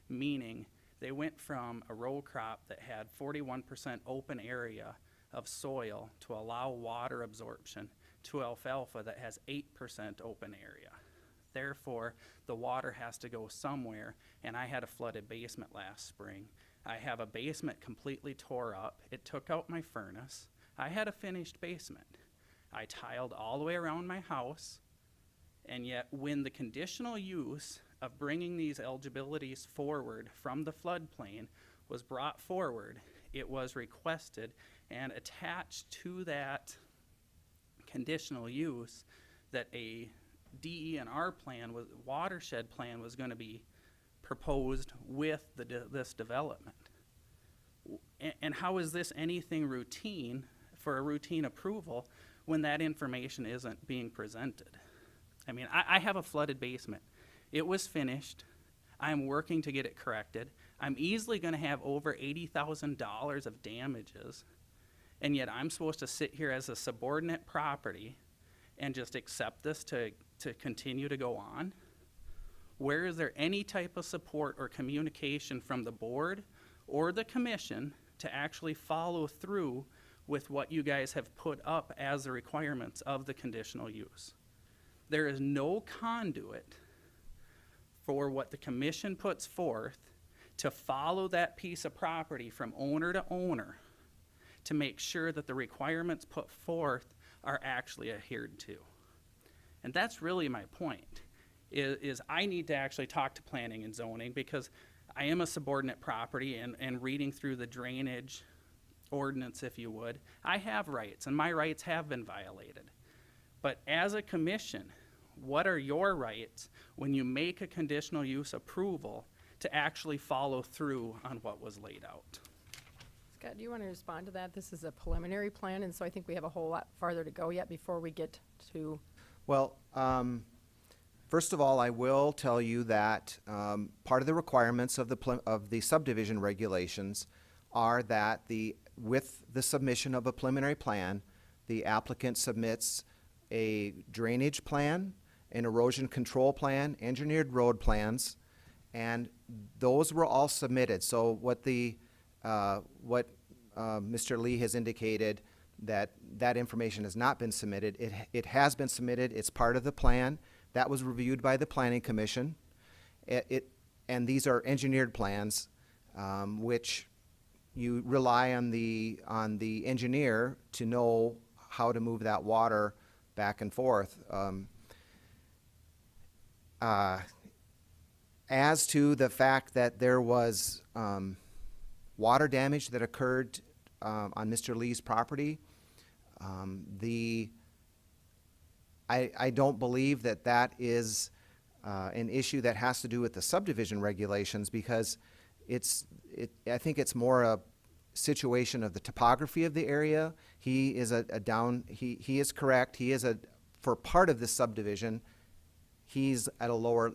Meaning, they went from a row crop that had 41% open area of soil to allow water absorption to alfalfa that has 8% open area. Therefore, the water has to go somewhere, and I had a flooded basement last spring. I have a basement completely tore up. It took out my furnace. I had a finished basement. I tiled all the way around my house, and yet when the conditional use of bringing these eligibilities forward from the floodplain was brought forward, it was requested and attached to that conditional use that a DENR plan, watershed plan, was going to be proposed with this development. And how is this anything routine for a routine approval when that information isn't being presented? I mean, I have a flooded basement. It was finished. I'm working to get it corrected. I'm easily going to have over $80,000 of damages, and yet I'm supposed to sit here as a subordinate property and just accept this to continue to go on? Where is there any type of support or communication from the board or the commission to actually follow through with what you guys have put up as the requirements of the conditional use? There is no conduit for what the commission puts forth to follow that piece of property from owner to owner to make sure that the requirements put forth are actually adhered to. And that's really my point, is I need to actually talk to planning and zoning, because I am a subordinate property, and reading through the drainage ordinance, if you would, I have rights, and my rights have been violated. But as a commission, what are your rights when you make a conditional use approval to actually follow through on what was laid out? Scott, do you want to respond to that? This is a preliminary plan, and so I think we have a whole lot farther to go yet before we get to. Well, first of all, I will tell you that part of the requirements of the subdivision regulations are that with the submission of a preliminary plan, the applicant submits a drainage plan, an erosion control plan, engineered road plans, and those were all submitted. So what Mr. Lee has indicated, that information has not been submitted. It has been submitted. It's part of the plan. That was reviewed by the Planning Commission. And these are engineered plans, which you rely on the engineer to know how to move that water back and forth. As to the fact that there was water damage that occurred on Mr. Lee's property, I don't believe that is an issue that has to do with the subdivision regulations, because I think it's more situation of the topography of the area. He is he is correct. He is for part of this subdivision, he is a lower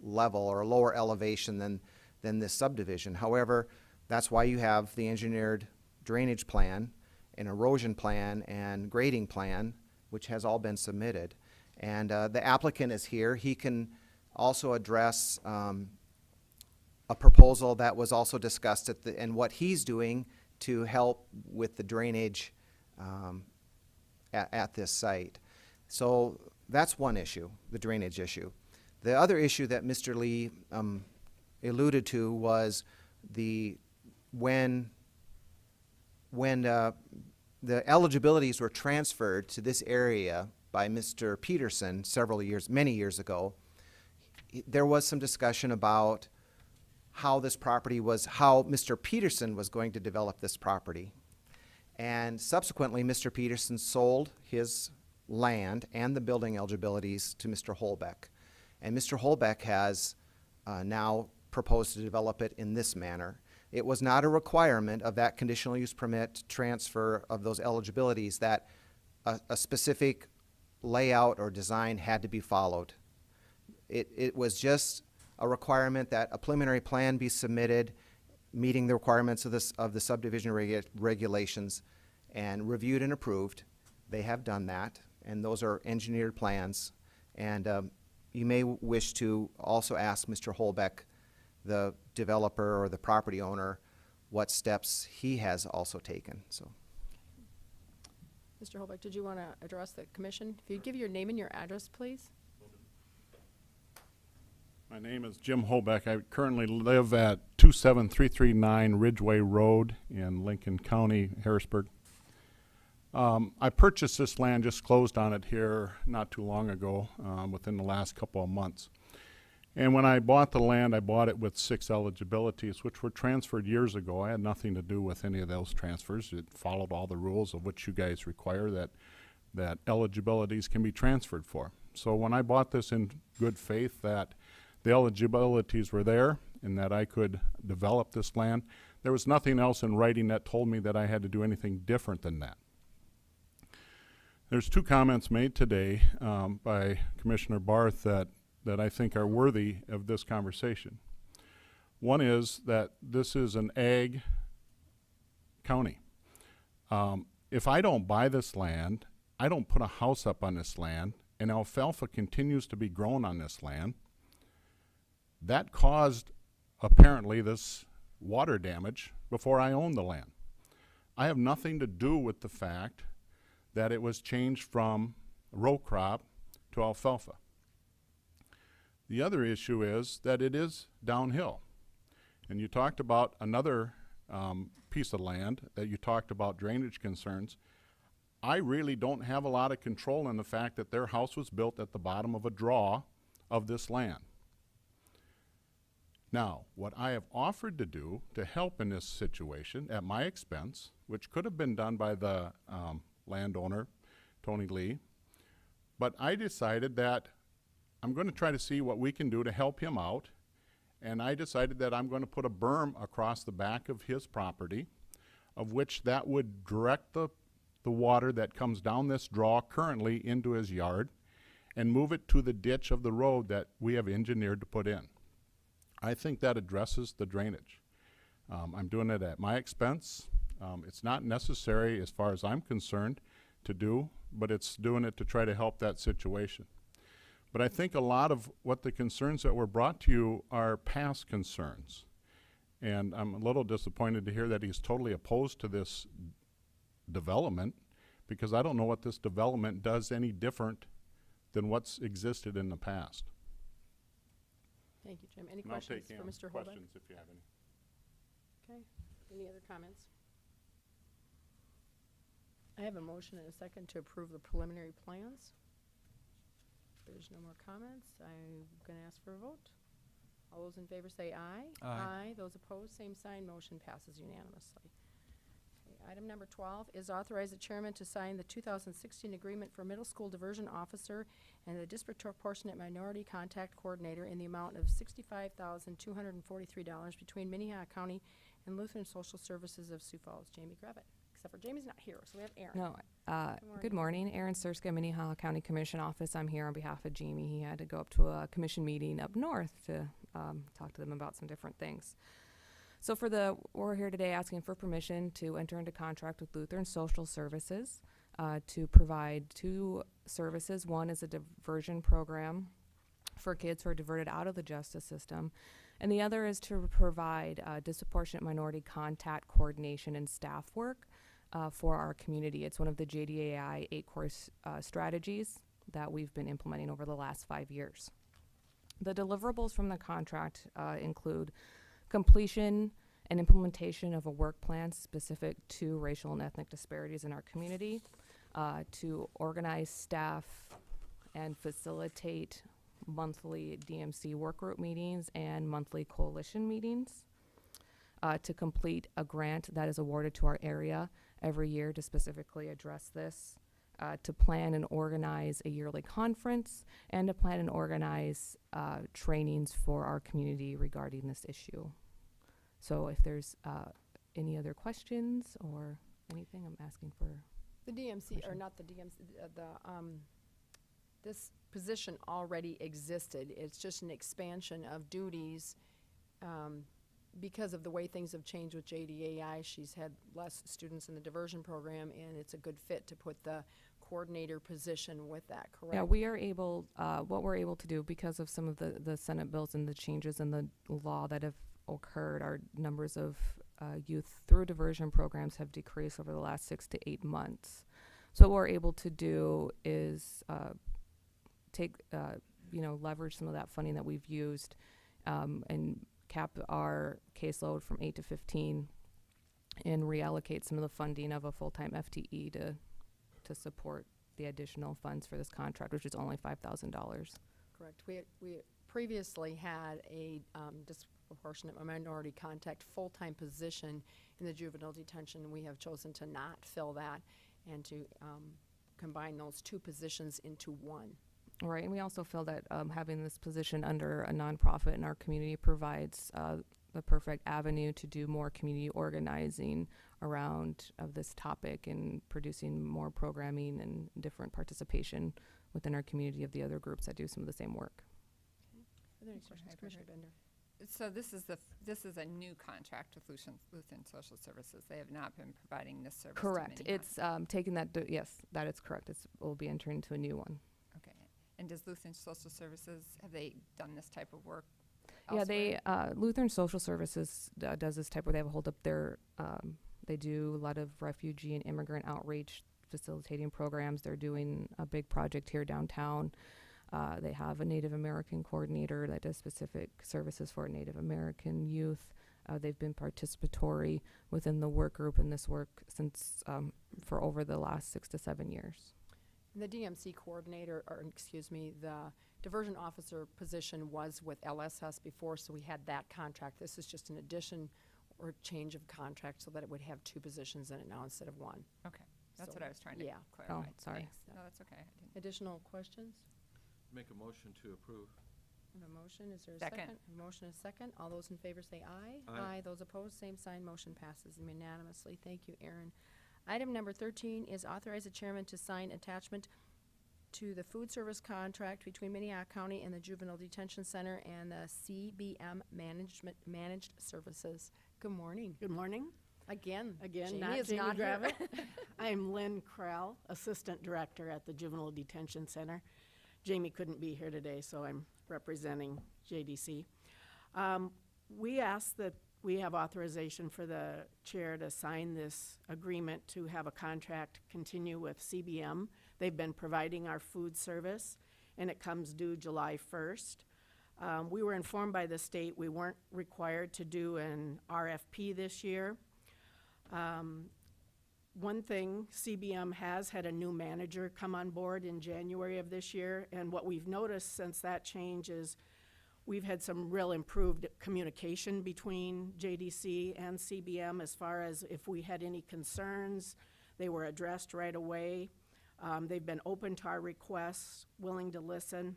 level or a lower elevation than this subdivision. However, that's why you have the engineered drainage plan, an erosion plan, and grading plan, which has all been submitted. And the applicant is here. He can also address a proposal that was also discussed and what he's doing to help with the drainage at this site. So that's one issue, the drainage issue. The other issue that Mr. Lee alluded to was when the eligibilities were transferred to this area by Mr. Peterson many years ago, there was some discussion about how Mr. Peterson was going to develop this property. And subsequently, Mr. Peterson sold his land and the building eligibilities to Mr. Holbeck. And Mr. Holbeck has now proposed to develop it in this manner. It was not a requirement of that conditional use permit transfer of those eligibilities that a specific layout or design had to be followed. It was just a requirement that a preliminary plan be submitted, meeting the requirements of the subdivision regulations, and reviewed and approved. They have done that, and those are engineered plans. And you may wish to also ask Mr. Holbeck, the developer or the property owner, what steps he has also taken. So, Mr. Holbeck, did you want to address the commission? If you'd give your name and your address, please. My name is Jim Holbeck. I currently live at 27339 Ridgeway Road in Lincoln County, Harrisburg. I purchased this land, just closed on it here not too long ago, within the last couple of months. And when I bought the land, I bought it with 6 eligibilities, which were transferred years ago. I had nothing to do with any of those transfers. It followed all the rules of which you guys require that eligibilities can be transferred for. So when I bought this in good faith that the eligibilities were there and that I could develop this land, there was nothing else in writing that told me that I had to do anything different than that. There's 2 comments made today by Commissioner Barth that I think are worthy of this conversation. One is that this is an ag county. If I don't buy this land, I don't put a house up on this land, and alfalfa continues to be grown on this land, that caused apparently this water damage before I owned the land. I have nothing to do with the fact that it was changed from row crop to alfalfa. The other issue is that it is downhill. And you talked about another piece of land that you talked about drainage concerns. I really don't have a lot of control in the fact that their house was built at the bottom of a draw of this land. Now, what I have offered to do to help in this situation at my expense, which could have been done by the landowner, Tony Lee, but I decided that I'm going to try to see what we can do to help him out, and I decided that I'm going to put a berm across the back of his property, of which that would direct the water that comes down this draw currently into his yard and move it to the ditch of the road that we have engineered to put in. I think that addresses the drainage. I'm doing it at my expense. It's not necessary as far as I'm concerned to do, but it's doing it to try to help that situation. But I think a lot of what the concerns that were brought to you are past concerns. And I'm a little disappointed to hear that he's totally opposed to this development, because I don't know what this development does any different than what's existed in the past. Thank you, Jim. Any And I'll questions take for Mr. Holbeck? questions if you have any. Okay. Any other comments? I have a motion and a second to approve the preliminary plans. If there's no more comments, I'm going to ask for a vote. All those in favor say aye. Aye. Those opposed, same sign. Motion passes unanimously. Okay, item number 12 is authorize the chairman to sign the 2016 agreement for middle school diversion officer and the disproportionate minority contact coordinator in the amount of $65,243 between Minnehaha County And Lutheran Social Services of Sioux Falls, Jamie Grevitt. Except for Jamie's not here, so we have Aaron. No, Good good morning, Aaron Surska, Minnehaha County Commission Office. I'm here on behalf of Jamie. He had to go up to a commission meeting up north to talk to them about some different things. So we're here today asking for permission to enter into contract with Lutheran Social Services to provide 2 services. One is a diversion program for kids who are diverted out of the justice system, and the other is to provide disproportionate minority contact coordination and staff work for our community. It's one of the JDAI 8-course strategies that we've been implementing over the last 5 years. The deliverables from the contract include completion and implementation of a work plan specific to racial and ethnic disparities in our community, to organize staff and facilitate monthly DMC work group meetings and monthly coalition meetings, to complete a grant that is awarded to our area every year to specifically address this, to plan and organize a yearly conference, and to plan and organize trainings for our community regarding this issue. So if there's any other questions or anything, I'm asking for. The DMC, or not the DMC, this position already existed. It's just an expansion of duties because of the way things have changed with JDAI. She's had less students in the diversion program, and it's a good fit to put the coordinator position with that, correct? Yeah, we are able, what we're able to do because of some of the Senate bills and the changes in the law that have occurred, our numbers of youth through diversion programs have decreased over the last 6 to 8 months. So what we're able to do is leverage some of that funding that we've used and cap our caseload from 8 to 15 and reallocate some of the funding of a full-time FTE to support the additional funds for this contract, which is only $5,000. Correct. We previously had a disproportionate minority contact full-time position in the juvenile detention. We have chosen to not fill that and to combine those 2 positions into one. Right, and we also feel that having this position under a nonprofit in our community provides the perfect avenue to do more community organizing around of this topic and producing more programming and different participation within our community of the other groups that do some of the same work. Are there any questions, Commissioner Bender? So this is a new contract with Lutheran Social Services. They have not been providing this service. Correct. To Minnehaha. It's taking that. Yes, that is correct. We'll be entering into a new one. Okay. And does Lutheran Social Services, have they done this type of work Yeah, elsewhere? Lutheran Social Services does this type where they have a hold up their. They do a lot of refugee and immigrant outreach, facilitating programs. They're doing a big project here downtown. They have a Native American coordinator that does specific services for Native American youth. They've been participatory within the work group in this work since for over the last 6 to 7 years. And the DMC coordinator, the diversion officer position was with LSS before, so we had that contract. This is just an addition or change of contract so that it would have 2 positions in it now instead of 1. Okay. That's So, what I was trying to yeah. clarify. Oh, sorry. Thanks. No, that's okay. I didn't. Additional questions? Make a motion to approve. A motion, is there a Second. second? A motion, a second. All those in favor say aye. Aye. Those opposed, same sign. Motion passes unanimously. Thank you, Aaron. Item number 13 is authorize the chairman to sign attachment to the food service contract between Minnehaha County and the Juvenile Detention Center and the CBM Managed Services. Good morning. Good morning. Again, Again, Jamie is Jamie not here. Gravitt. I'm Lynn Krell, Assistant Director at the Juvenile Detention Center. Jamie couldn't be here today, so I'm representing JDC. We ask that we have authorization for the chair to sign this agreement to have a contract continue with CBM. They've been providing our food service, and it comes due July 1st. We were informed by the state we weren't required to do an RFP this year. One thing, CBM has had a new manager come on board in January of this year, and what we've noticed since that change is we've had some real improved communication between JDC and CBM as far as if we had any concerns, they were addressed right away. They've been open to our requests, willing to listen,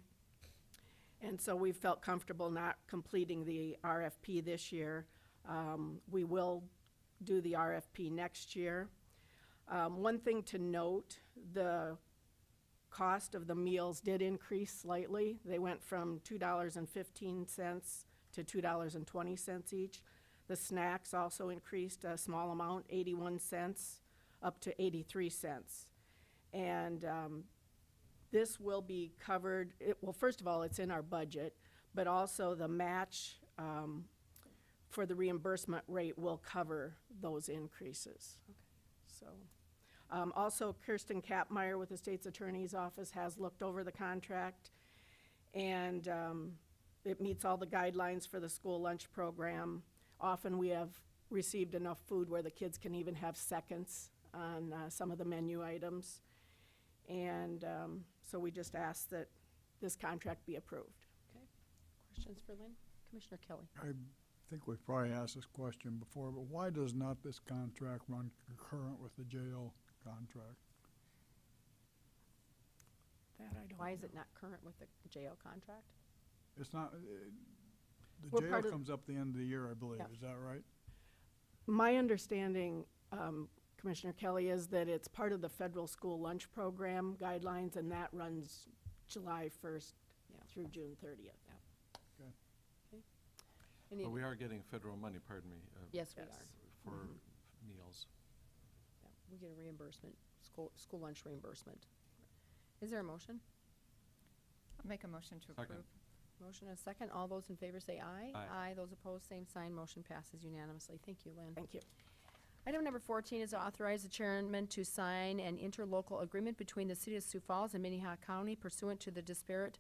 and so we felt comfortable not completing the RFP this year. We will do the RFP next year. One thing to note, the cost of the meals did increase slightly. They went from $2.15 to $2.20 each. The snacks also increased a small amount, 81 cents up to 83 cents. And this will be covered, well, first of all, it's in our budget, but also the match for the reimbursement rate will cover those increases. So, also Kirsten Kapmeyer with the State's Attorney's Office has looked over the contract, and it meets all the guidelines for the school lunch program. Often we have received enough food where the kids can even have seconds on some of the menu items. And so we just ask that this contract be approved. Okay. Questions for Lynn? Commissioner Kelly. I think we've probably asked this question before, but why does not this contract run concurrent with the jail contract? That I don't Why is know. it not current with the jail contract? It's not, We're the jail part of- comes up the end of the year, I believe, Yep. is that right? My understanding, Commissioner Kelly, is that it's part of the federal school lunch program guidelines, and that runs July 1st through June 30th. Okay. Okay. Any- But we are getting federal money, pardon me. Yes, we Yes. are. For meals. Yeah, we get a reimbursement, school lunch reimbursement. Is there a motion? I'll make a motion to Second. approve. Motion and a second. All those in favor say aye. Aye. Those opposed, same sign. Motion passes unanimously. Thank you, Lynn. Thank you. Item number 14 is to authorize the chairman to sign an interlocal agreement between the City of Sioux Falls and Minnehaha County pursuant to the disparate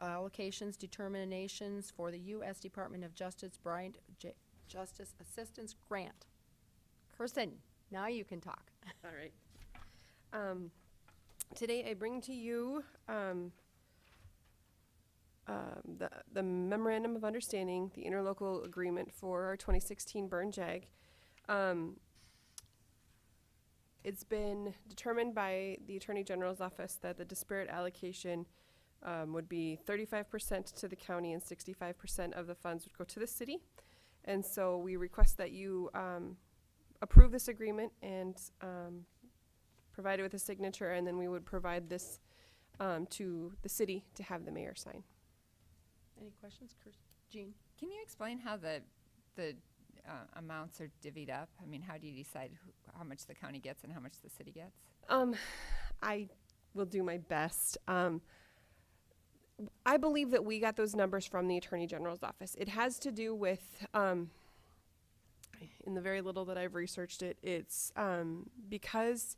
allocations determinations for the U.S. Department of Justice Justice Assistance Grant. Kirsten, now you can talk. All right. Today I bring to you the memorandum of understanding, the interlocal agreement for our 2016 Burn Jag. It's been determined by the Attorney General's office that the disparate allocation would be 35% to the county and 65% of the funds would go to the city. And so we request that you approve this agreement and provide it with a signature, and then we would provide this to the city to have the mayor sign. Any questions, Jean? Can you explain how the amounts are divvied up? I mean, how do you decide how much the county gets and how much the city gets? I will do my best. I believe that we got those numbers from the Attorney General's office. It has to do with, in the very little that I've researched it, it's because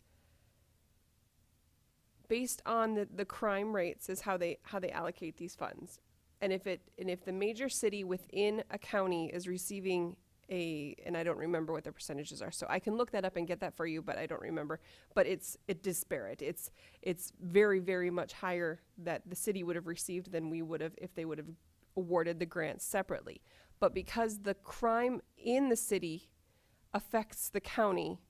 based on the crime rates is how they allocate these funds. And if the major city within a county is receiving and I don't remember what the percentages are, so I can look that up and get that for you, but I don't remember. But it's disparate. It's very, very much higher that the city would have received than we would have if they would have awarded the grants separately. But because the crime in the city affects the county,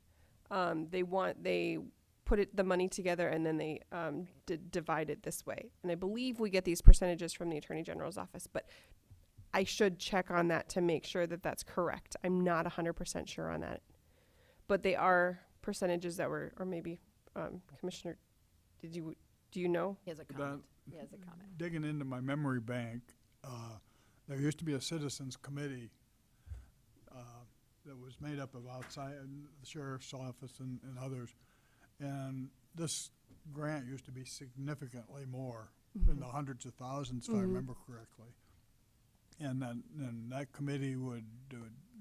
they put the money together and then they divide it this way. And I believe we get these percentages from the Attorney General's office, but I should check on that to make sure that that's correct. I'm not 100% sure on that. But they are percentages that were, or maybe, Commissioner, do you know? He has a comment. He has a comment. Digging into my memory bank, there used to be a citizens committee that was made up of outside the sheriff's office and others. And this grant used to be significantly more, in the hundreds of thousands, if I remember correctly. And then that committee would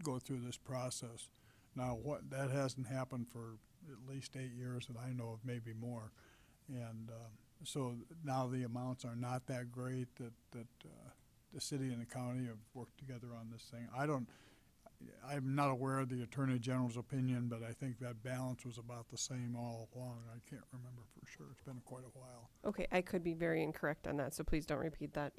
go through this process. Now, that hasn't happened for at least 8 years that I know of, maybe more. And so now the amounts are not that great that the city and the county have worked together on this thing. I'm not aware of the Attorney General's opinion, but I think that balance was about the same all along. I can't remember for sure. It's been quite a while. Okay, I could be very incorrect on that, so please don't repeat that.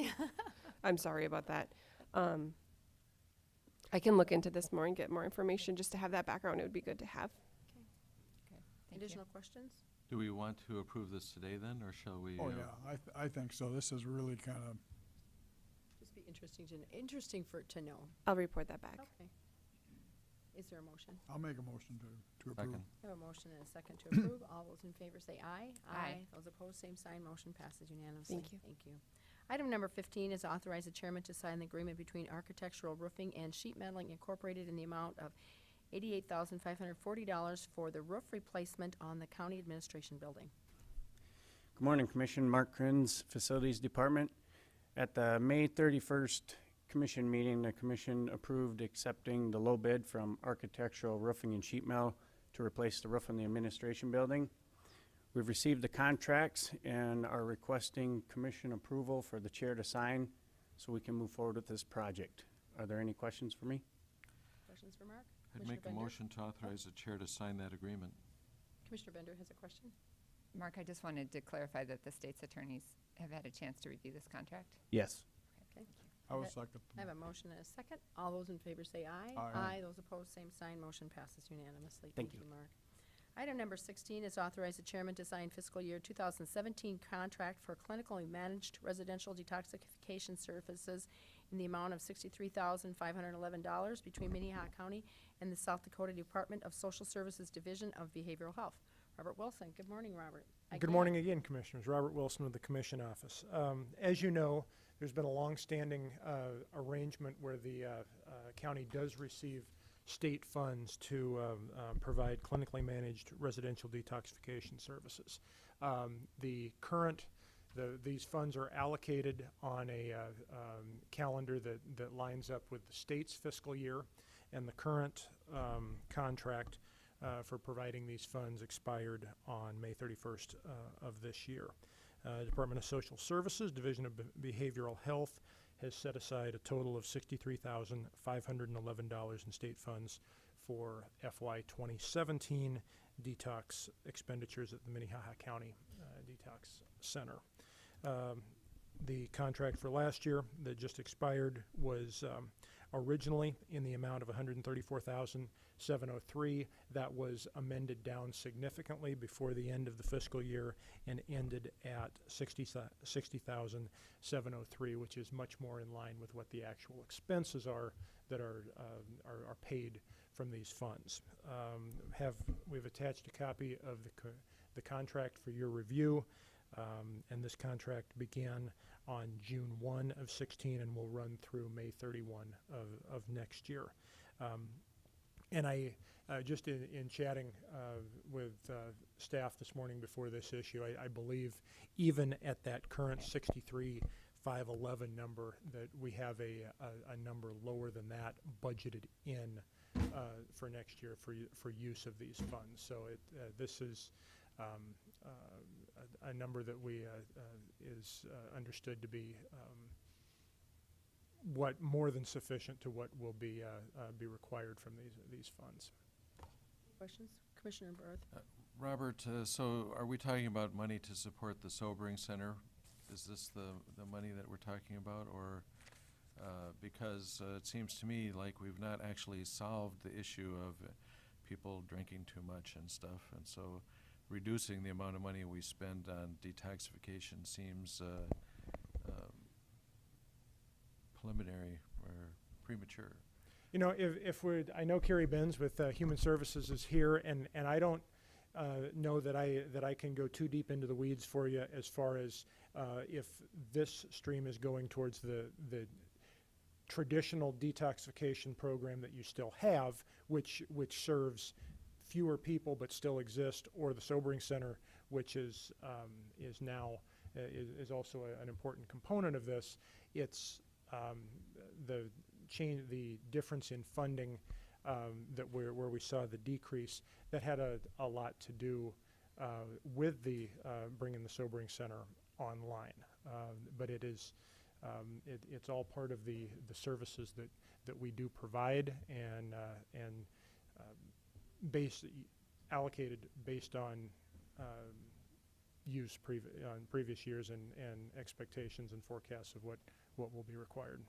I'm sorry about that. I can look into this more and get more information just to have that background. It would be good to have. Okay, thank you. Additional questions? Do we want to approve this today then, or shall we? Oh, yeah, I think so. This is really kind of, Just be interesting to know. I'll report that back. Okay. Is there a motion? I'll make a motion to approve. Second. I have a motion and a second to approve. All those in favor say aye. Aye. Those opposed, same sign. Motion passes unanimously. Thank you. Thank you. Item number 15 is authorize the chairman to sign the agreement between Architectural Roofing and Sheet Metaling Incorporated in the amount of $88,540 for the roof replacement on the county administration building. Good morning, Commission. Mark Krenz, Facilities Department. At the May 31st Commission meeting, the Commission approved accepting the low bid from Architectural Roofing and Sheet Metal to replace the roof on the administration building. We've received the contracts and are requesting Commission approval for the chair to sign so we can move forward with this project. Are there any questions for me? Questions for Mark? I'd Commissioner make a Bender? motion to authorize the chair to sign that agreement. Commissioner Bender has a question. Mark, I just wanted to clarify that the state's attorneys have had a chance to review this contract. Yes. Okay. I will Okay. second. I have a motion and a second. All those in favor say aye. Aye. Those opposed, same sign. Motion passes unanimously. Thank you. Mark. Item number 16 is authorize the chairman to sign fiscal year 2017 contract for clinically managed residential detoxification services in the amount of $63,511 between Minnehaha County and the South Dakota Department of Social Services Division of Behavioral Health. Robert Wilson. Good morning, Robert. Good morning again, Commissioners. Robert Wilson with the Commission Office. As you know, there's been a long-standing arrangement where the county does receive state funds to provide clinically managed residential detoxification services. These funds are allocated on a calendar that lines up with the state's fiscal year, and the current contract for providing these funds expired on May 31st of this year. Department of Social Services, Division of Behavioral Health, has set aside a total of $63,511 in state funds for FY 2017 detox expenditures at the Minnehaha County Detox Center. The contract for last year that just expired was originally in the amount of $134,703. That was amended down significantly before the end of the fiscal year and ended at $60,703, which is much more in line with what the actual expenses are that are paid from these funds. We've attached a copy of the contract for your review. And this contract began on June 1 of 16 and will run through May 31 of next year. And I, just in chatting with staff this morning before this issue, I believe even at that current 63,511 number that we have a number lower than that budgeted in for next year for use of these funds. So this is a number that is understood to be what more than sufficient to what will be required from these funds. Questions? Commissioner Barth? Robert, so are we talking about money to support the sobering center? Is this the money that we're talking about, or because it seems to me like we've not actually solved the issue of people drinking too much and stuff, and so reducing the amount of money we spend on detoxification seems preliminary or premature. You know, I know Carrie Benz with Human Services is here, and I don't know that I can go too deep into the weeds for you as far as if this stream is going towards the traditional detoxification program that you still have, which serves fewer people but still exist, or the sobering center, which is now also an important component of this. It's the difference in funding where we saw the decrease that had a lot to do with the bringing the sobering center online, but it's all part of the services that we do provide and allocated based on use on previous years and expectations and forecasts of what will be required.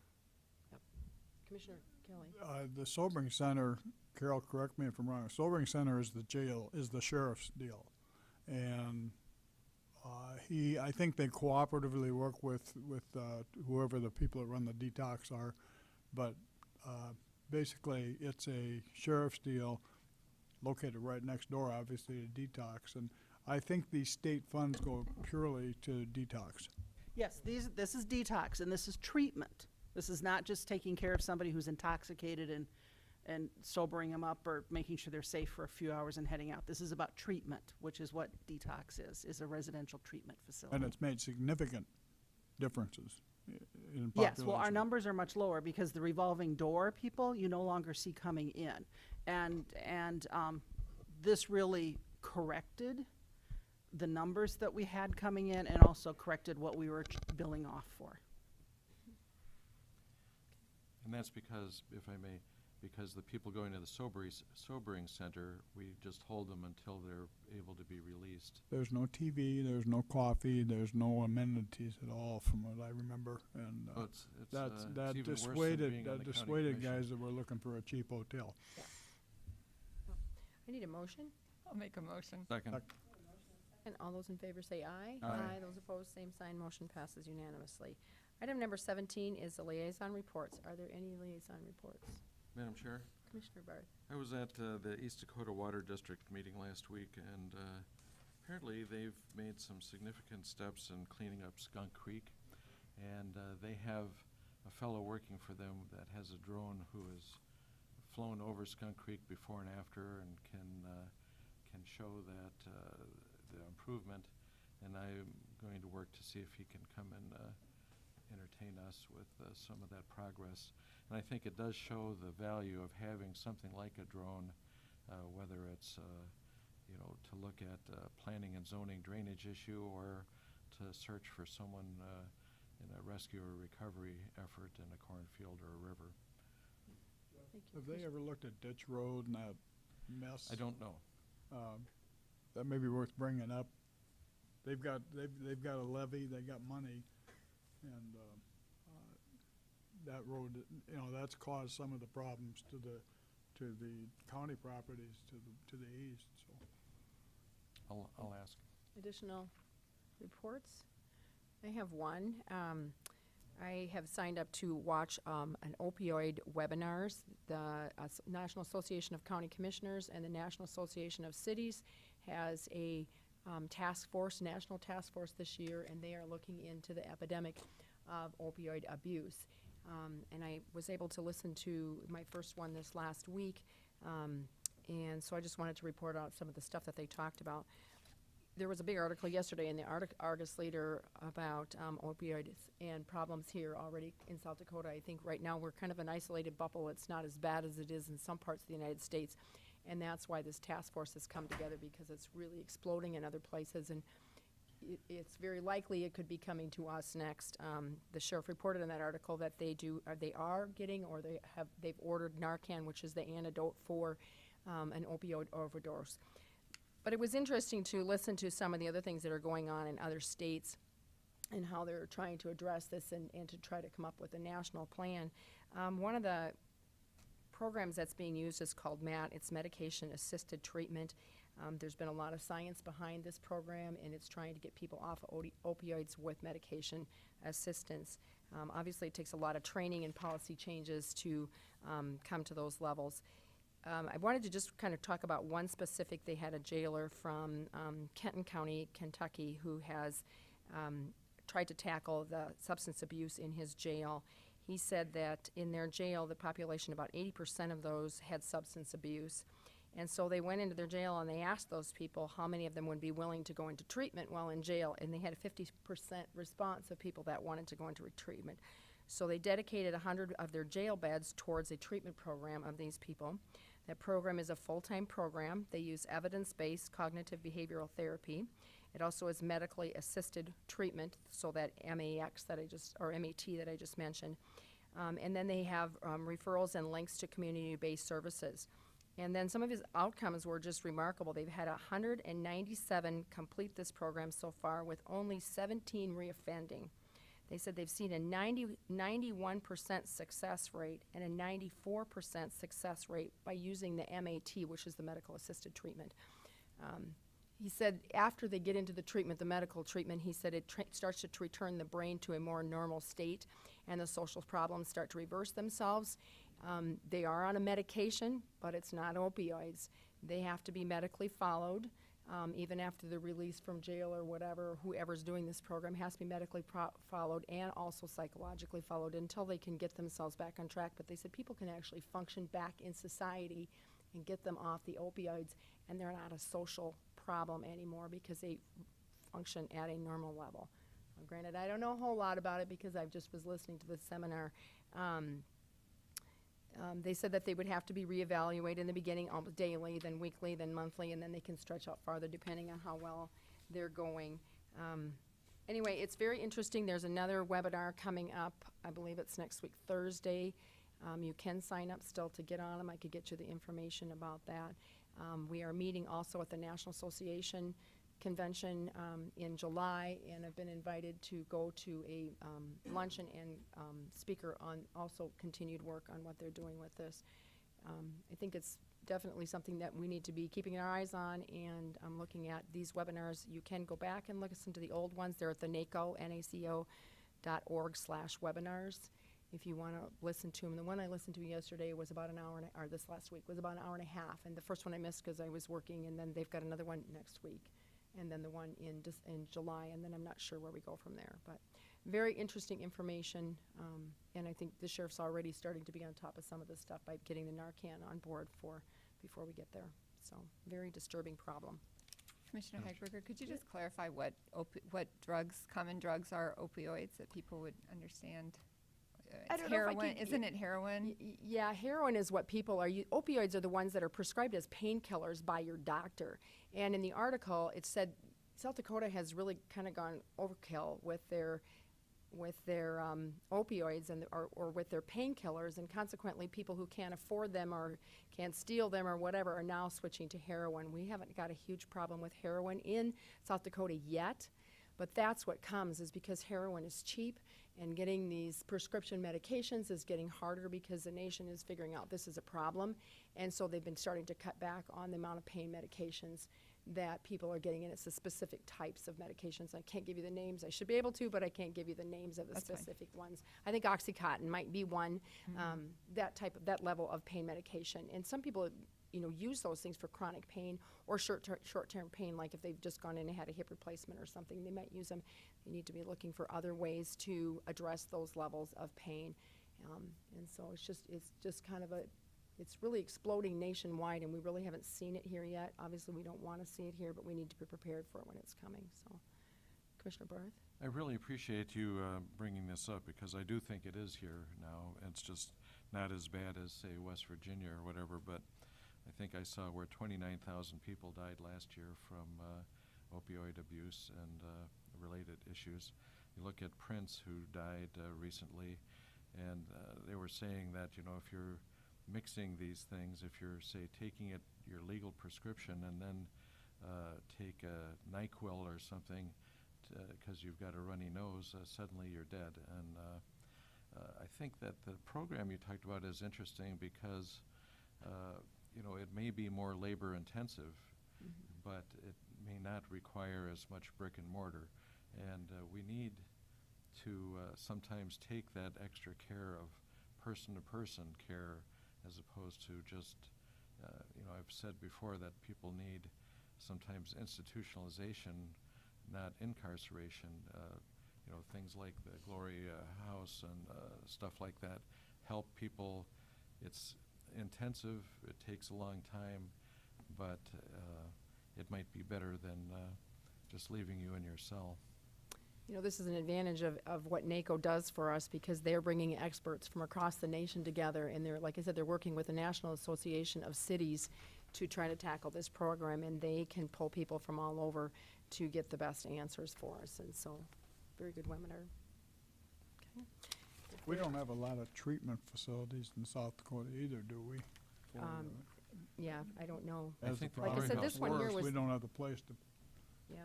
Yep. Commissioner Kelly? The sobering center, Carol, correct me if I'm wrong, sobering center is the sheriff's deal. And I think they cooperatively work with whoever the people that run the detox are, but basically, it's a sheriff's deal located right next door, obviously, to detox. And I think these state funds go purely to detox. Yes, this is detox, and this is treatment. This is not just taking care of somebody who's intoxicated and sobering them up or making sure they're safe for a few hours and heading out. This is about treatment, which is what detox is a residential treatment facility. And it's made significant differences in population. Yes, well, our numbers are much lower because the revolving door people you no longer see coming in. And this really corrected the numbers that we had coming in and also corrected what we were billing off for. And that's because, if I may, because the people going to the sobering center, we just hold them until they're able to be released. There's no TV, there's no coffee, there's no amenities at all, from what I remember. And Oh, it's that even worse than dissuaded being on the county dissuaded commission. guys that were looking for a cheap hotel. I need a motion. I'll make a motion. Second. And all those in favor say aye. Aye. Those opposed, same sign. Motion passes unanimously. Item number 17 is the liaison reports. Are there any liaison reports? Madam Chair, Commissioner Barth. I was at the East Dakota Water District meeting last week, and apparently they've made some significant steps in cleaning up Skunk Creek, and they have a fellow working for them that has a drone who has flown over Skunk Creek before and after and can show that the improvement, and I'm going to work to see if he can come and entertain us with some of that progress. And I think it does show the value of having something like a drone, whether it's to look at planning and zoning drainage issue or to search for someone in a rescue or recovery effort in a cornfield or a river. Thank you. Have they ever looked at Ditch Road and that mess? I don't know. That may be worth bringing up. They've got a levy, they got money, and that road, that's caused some of the problems to the county properties to the east. So I'll ask. Additional reports? I have one. I have signed up to watch an opioid webinars. The National Association of County Commissioners and the National Association of Cities has a national task force this year, and they are looking into the epidemic of opioid abuse. And I was able to listen to my first one this last week, and so I just wanted to report out some of the stuff that they talked about. There was a big article yesterday in the Argus Leader about opioids and problems here already in South Dakota. I think right now we're kind of an isolated bubble. It's not as bad as it is in some parts of the United States, and that's why this task force has come together, because it's really exploding in other places, and it's very likely it could be coming to us next. The sheriff reported in that article that they've ordered Narcan, which is the antidote for an opioid overdose. But it was interesting to listen to some of the other things that are going on in other states and how they're trying to address this and to try to come up with a national plan. One of the programs that's being used is called MAT. It's medication-assisted treatment. There's been a lot of science behind this program, and it's trying to get people off of opioids with medication assistance. Obviously, it takes a lot of training and policy changes to come to those levels. I wanted to just kind of talk about one specific. They had a jailer from Kenton County, Kentucky, who has tried to tackle the substance abuse in his jail. He said that in their jail, the population, about 80% of those had substance abuse. And so they went into their jail and they asked those people how many of them would be willing to go into treatment while in jail, and they had a 50% response of people that wanted to go into treatment. So they dedicated 100 of their jail beds towards a treatment program of these people. That program is a full-time program. They use evidence-based cognitive behavioral therapy. It also is medically assisted treatment, so that MAT that I just mentioned. And then they have referrals and links to community-based services. And then some of his outcomes were just remarkable. They've had 197 complete this program so far, with only 17 reoffending. They said they've seen a 91% success rate and a 94% success rate by using the MAT, which is the medical assisted treatment. He said after they get into the treatment, the medical treatment, he said it starts to return the brain to a more normal state, and the social problems start to reverse themselves. They are on a medication, but it's not opioids. They have to be medically followed, even after they're released from jail or whatever. Whoever's doing this program has to be medically followed and also psychologically followed until they can get themselves back on track. But they said people can actually function back in society and get them off the opioids, and they're not a social problem anymore because they function at a normal level. Now, granted, I don't know a whole lot about it because I just was listening to the seminar. They said that they would have to be reevaluated in the beginning, daily, then weekly, then monthly, and then they can stretch out farther depending on how well they're going. Anyway, it's very interesting. There's another webinar coming up. I believe it's next week, Thursday. You can sign up still to get on them. I could get you the information about that. We are meeting also at the National Association Convention in July, and I've been invited to go to a luncheon and speaker on also continued work on what they're doing with this. I think it's definitely something that we need to be keeping our eyes on, and I'm looking at these webinars. You can go back and listen to the old ones. They're at the naco.org/webinars if you want to listen to them. The one I listened to yesterday was about an hour, or this last week was about an hour and a half, and the first one I missed because I was working, and then they've got another one next week, and then the one in July, and then I'm not sure where we go from there. But very interesting information, and I think the sheriff's already starting to be on top of some of this stuff by getting the Narcan on board before we get there. So very disturbing problem. Commissioner Hagberger, could you just clarify what common drugs are opioids that people would understand? I don't know if I heroin, can- isn't it heroin? Yeah, heroin is what people are. Opioids are the ones that are prescribed as painkillers by your doctor. And in the article, it said South Dakota has really kind of gone overkill with their opioids or with their painkillers, and consequently, people who can't afford them or can't steal them or whatever are now switching to heroin. We haven't got a huge problem with heroin in South Dakota yet, but that's what comes is because heroin is cheap. And getting these prescription medications is getting harder because the nation is figuring out this is a problem. And so they've been starting to cut back on the amount of pain medications that people are getting, and it's the specific types of medications. I can't give you the names. I should be able to, but I can't give you the names of the That's fine. specific ones. I think Oxycontin might be one, that level of pain medication. And some people, use those things for chronic pain or short-term pain, like if they've just gone in and had a hip replacement or something, they might use them. They need to be looking for other ways to address those levels of pain. And so it's just kind of it's really exploding nationwide, and we really haven't seen it here yet. Obviously, we don't want to see it here, but we need to be prepared for it when it's coming. So, Commissioner Barth? I really appreciate you bringing this up because I do think it is here now. It's just not as bad as, say, West Virginia or whatever, but I think I saw where 29,000 people died last year from opioid abuse and related issues. You look at Prince, who died recently, and they were saying that, if you're mixing these things, if you're, say, taking your legal prescription and then take a NyQuil or something because you've got a runny nose, suddenly you're dead. And I think that the program you talked about is interesting because it may be more labor intensive, but it may not require as much brick and mortar. And we need to sometimes take that extra care of person-to-person care as opposed to just, I've said before that people need sometimes institutionalization, not incarceration. Things like the Gloria House and stuff like that help people. It's intensive, it takes a long time, but it might be better than just leaving you in your cell. This is an advantage of what NACO does for us because they're bringing experts from across the nation together, and they're, like I said, they're working with the National Association of Cities to try to tackle this program, and they can pull people from all over to get the best answers for us. And so, very good webinar. Okay. We don't have a lot of treatment facilities in South Dakota either, do we? Yeah, I don't know. As the Like I said, this one here worse, was. we don't have the place to. Yeah,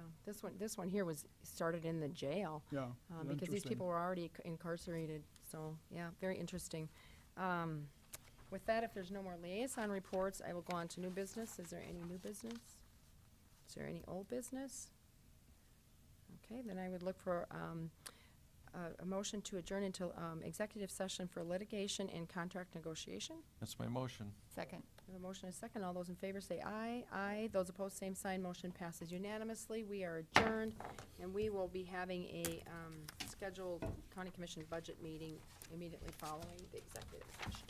this one here was started in the jail. Yeah, because these interesting. people were already incarcerated. So yeah, very interesting. With that, if there's no more liaison reports, I will go on to new business. Is there any new business? Is there any old business? Okay, then I would look for a motion to adjourn into executive session for litigation and contract negotiation. That's my motion. Second. We have a motion and a second. All those in favor say aye. Aye. Those opposed, same sign. Motion passes unanimously. We are adjourned, and we will be having a scheduled county commission budget meeting immediately following the executive session.